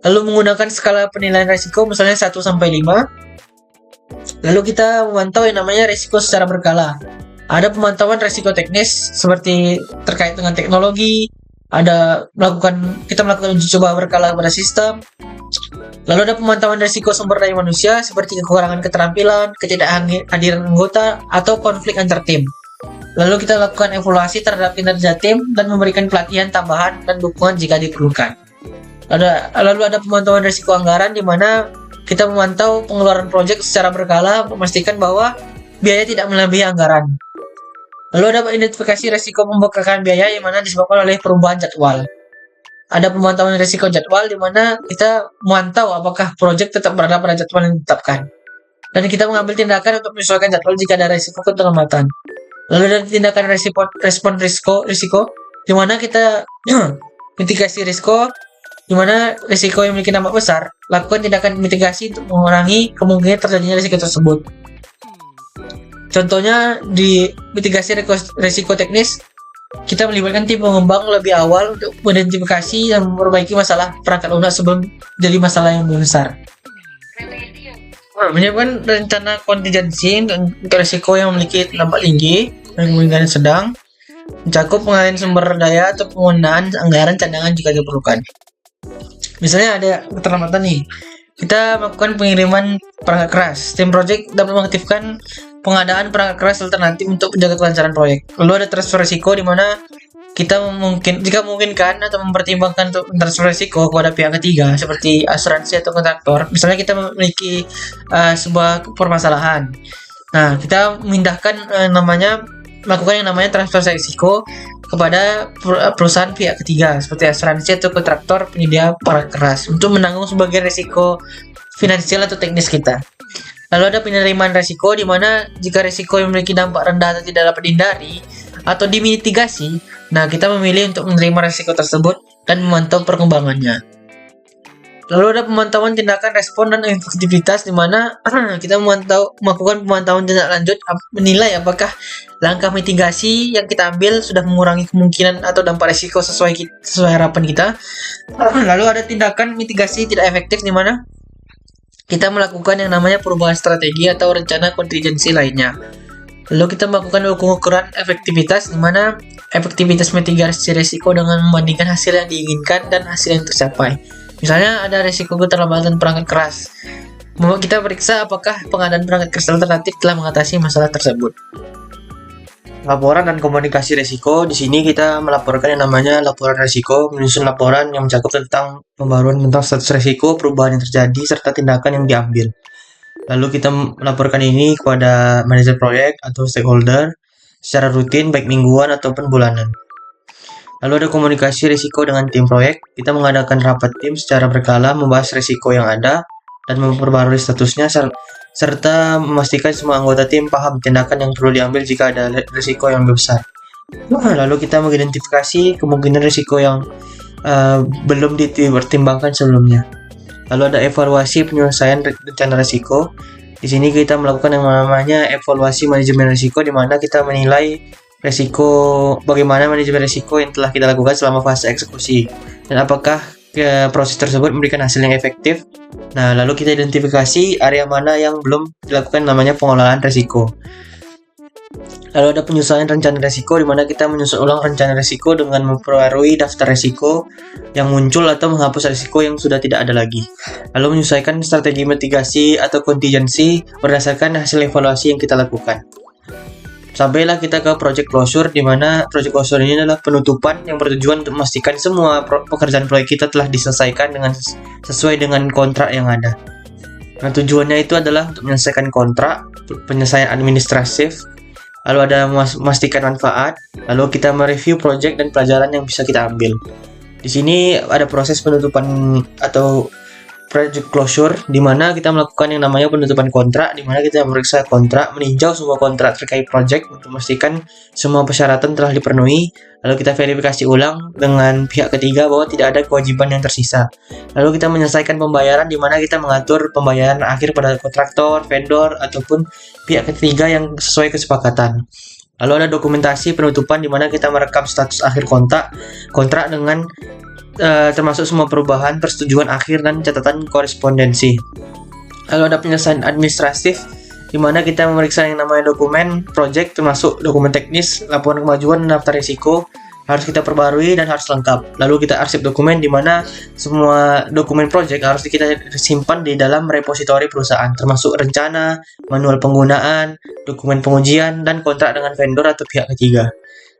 Lalu menggunakan skala penilaian risiko, misalnya 1 sampai 5. Lalu kita memantau yang namanya risiko secara berkala. Ada pemantauan risiko teknis seperti terkait dengan teknologi, kita melakukan uji coba berkala pada sistem. Lalu ada pemantauan risiko sumber daya manusia seperti kekurangan keterampilan, ketidakhadiran anggota, atau konflik antar tim. Lalu kita lakukan evaluasi terhadap kinerja tim dan memberikan pelatihan tambahan dan dukungan jika diperlukan. Lalu ada pemantauan risiko anggaran, di mana kita memantau pengeluaran proyek secara berkala, memastikan bahwa biaya tidak melebihi anggaran. Lalu ada identifikasi risiko pembengkakan biaya, yang mana disebabkan oleh perubahan jadwal. Ada pemantauan risiko jadwal, di mana kita memantau apakah proyek tetap berada pada jadwal yang ditetapkan. Dan kita mengambil tindakan untuk menyesuaikan jadwal jika ada risiko keterlambatan. Lalu ada tindakan respon risiko, di mana kita mitigasi risiko di mana risiko yang memiliki dampak besar, lakukan tindakan mitigasi untuk mengurangi kemungkinan terjadinya risiko tersebut. Contohnya di mitigasi risiko teknis, kita melibatkan tim pengembang lebih awal untuk mengidentifikasi dan memperbaiki masalah perangkat lunak sebelum jadi masalah yang lebih besar. Menyiapkan rencana kontingensi untuk risiko yang memiliki dampak tinggi dan kemungkinan sedang, mencakup pengalihan sumber daya atau penggunaan anggaran cadangan jika diperlukan. Misalnya ada keterlambatan nih, kita melakukan pengiriman perangkat keras. Tim project dapat mengaktifkan pengadaan perangkat keras alternatif untuk menjaga kelancaran proyek. Lalu ada transfer risiko di mana kita jika memungkinkan atau mempertimbangkan untuk transfer risiko kepada pihak ketiga seperti asuransi atau kontraktor. Misalnya kita memiliki sebuah permasalahan. Nah, kita memindahkan melakukan yang namanya transfer risiko kepada perusahaan pihak ketiga seperti asuransi atau kontraktor penyedia perangkat keras untuk menanggung sebagian risiko finansial atau teknis kita. Lalu ada penerimaan risiko di mana jika risiko yang memiliki dampak rendah atau tidak dapat dihindari atau dimitigasi, nah kita memilih untuk menerima risiko tersebut dan memantau perkembangannya. Lalu ada pemantauan tindakan respon dan efektivitas di mana kita melakukan pemantauan tindak lanjut menilai apakah langkah mitigasi yang kita ambil sudah mengurangi kemungkinan atau dampak risiko sesuai harapan kita. Lalu ada tindakan mitigasi tidak efektif di mana kita melakukan yang namanya perubahan strategi atau rencana kontingensi lainnya. Lalu kita melakukan ukuran efektivitas di mana efektivitas mitigasi risiko dengan membandingkan hasil yang diinginkan dan hasil yang tercapai. Misalnya ada risiko keterlambatan perangkat keras. Kita periksa apakah pengadaan perangkat keras alternatif telah mengatasi masalah tersebut. Laporan dan komunikasi risiko. Di sini kita melaporkan yang namanya laporan risiko, menyusun laporan yang mencakup tentang pembaruan tentang status risiko, perubahan yang terjadi, serta tindakan yang diambil. Lalu kita melaporkan ini kepada manajer proyek atau stakeholder secara rutin, baik mingguan ataupun bulanan. Lalu ada komunikasi risiko dengan tim proyek. Kita mengadakan rapat tim secara berkala, membahas risiko yang ada dan memperbarui statusnya serta memastikan semua anggota tim paham tindakan yang perlu diambil jika ada risiko yang lebih besar. Lalu kita mengidentifikasi kemungkinan risiko yang belum dipertimbangkan sebelumnya. Lalu ada evaluasi penyelesaian rencana risiko. Di sini kita melakukan yang namanya evaluasi manajemen risiko, di mana kita menilai bagaimana manajemen risiko yang telah kita lakukan selama fase eksekusi dan apakah proses tersebut memberikan hasil yang efektif. Nah, lalu kita identifikasi area mana yang belum dilakukan namanya pengelolaan risiko. Lalu ada penyusunan rencana risiko, di mana kita menyusun ulang rencana risiko dengan memperbarui daftar risiko yang muncul atau menghapus risiko yang sudah tidak ada lagi. Lalu menyesuaikan strategi mitigasi atau kontingensi berdasarkan hasil evaluasi yang kita lakukan. Sampailah kita ke project closure, di mana project closure ini adalah penutupan yang bertujuan untuk memastikan semua pekerjaan proyek kita telah diselesaikan sesuai dengan kontrak yang ada. Nah, tujuannya itu adalah untuk menyelesaikan kontrak, penyelesaian administratif, lalu ada memastikan manfaat, lalu kita mereview project dan pelajaran yang bisa kita ambil. Di sini ada proses penutupan atau project closure, di mana kita melakukan yang namanya penutupan kontrak, di mana kita memeriksa kontrak, meninjau semua kontrak terkait project untuk memastikan semua persyaratan telah dipenuhi. Lalu kita verifikasi ulang dengan pihak ketiga bahwa tidak ada kewajiban yang tersisa. Lalu kita menyelesaikan pembayaran, di mana kita mengatur pembayaran akhir pada kontraktor, vendor, ataupun pihak ketiga yang sesuai kesepakatan. Lalu ada dokumentasi penutupan, di mana kita merekam status akhir kontrak dengan termasuk semua perubahan, persetujuan akhir, dan catatan korespondensi. Lalu ada penyelesaian administratif, di mana kita memeriksa yang namanya dokumen project, termasuk dokumen teknis, laporan kemajuan, dan daftar risiko harus kita perbarui dan harus lengkap. Lalu kita arsip dokumen, di mana semua dokumen project harus kita simpan di dalam repositori perusahaan, termasuk rencana, manual penggunaan, dokumen pengujian, dan kontrak dengan vendor atau pihak ketiga.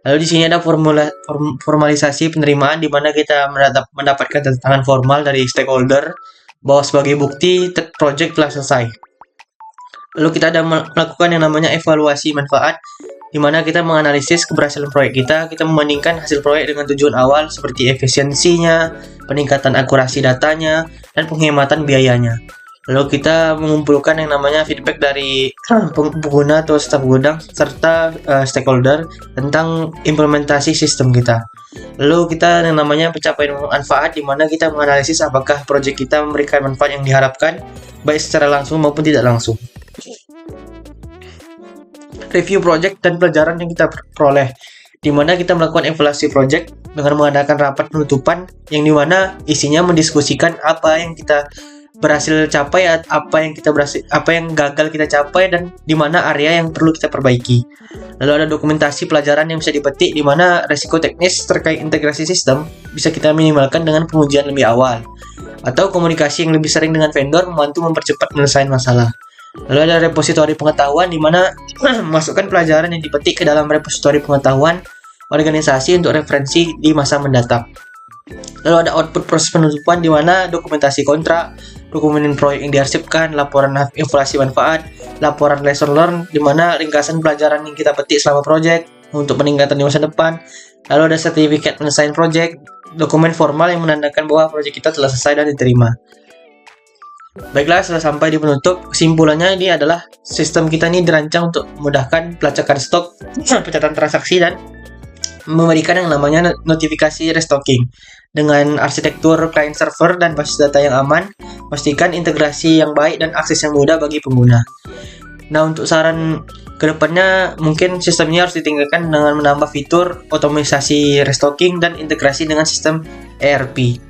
Lalu di sini ada formalisasi penerimaan, di mana kita mendapatkan tanda tangan formal dari stakeholder bahwa sebagai bukti project telah selesai. Lalu kita ada melakukan yang namanya evaluasi manfaat, di mana kita menganalisis keberhasilan proyek kita membandingkan hasil proyek dengan tujuan awal seperti efisiensinya, peningkatan akurasi datanya, dan penghematan biayanya. Lalu kita mengumpulkan yang namanya feedback dari pengguna atau staf gudang serta stakeholder tentang implementasi sistem kita. Lalu kita yang namanya pencapaian manfaat, di mana kita menganalisis apakah proyek kita memberikan manfaat yang diharapkan baik secara langsung maupun tidak langsung. Review project dan pelajaran yang kita peroleh, di mana kita melakukan evaluasi project dengan mengadakan rapat penutupan yang dimana isinya mendiskusikan apa yang kita berhasil capai, apa yang gagal kita capai, dan di mana area yang perlu kita perbaiki. Lalu ada dokumentasi pelajaran yang bisa dipetik, di mana resiko teknis terkait integrasi sistem bisa kita minimalkan dengan pengujian lebih awal, atau komunikasi yang lebih sering dengan vendor membantu mempercepat penyelesaian masalah. Lalu ada repositori pengetahuan, di mana masukkan pelajaran yang dipetik ke dalam repositori pengetahuan organisasi untuk referensi di masa mendatang. Lalu ada output proses penutupan, di mana dokumentasi kontrak, dokumen proyek yang diarsipkan, laporan evaluasi manfaat, laporan lesson learned, di mana ringkasan pelajaran yang kita petik selama proyek untuk peningkatan di masa depan. Lalu ada sertifikat penyelesaian proyek, dokumen formal yang menandakan bahwa proyek kita telah selesai dan diterima. Baiklah, setelah sampai di penutup, kesimpulannya ini adalah sistem kita ini dirancang untuk memudahkan pelacakan stok, pencatatan transaksi, dan memberikan yang namanya notifikasi restocking dengan arsitektur client server dan basis data yang aman, pastikan integrasi yang baik dan akses yang mudah bagi pengguna. Nah, untuk saran kedepannya, mungkin sistemnya harus ditingkatkan dengan menambah fitur otomatisasi restocking dan integrasi dengan sistem ERP.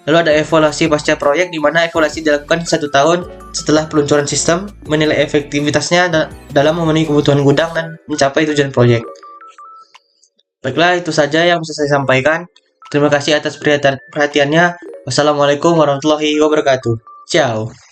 Lalu ada evaluasi pasca proyek, di mana evaluasi dilakukan 1 tahun setelah peluncuran sistem, menilai efektivitasnya dalam memenuhi kebutuhan gudang dan mencapai tujuan proyek. Baiklah, itu saja yang bisa saya sampaikan. Terima kasih atas perhatiannya. Wassalamualaikum warahmatullahi wabarakatuh. Ciao.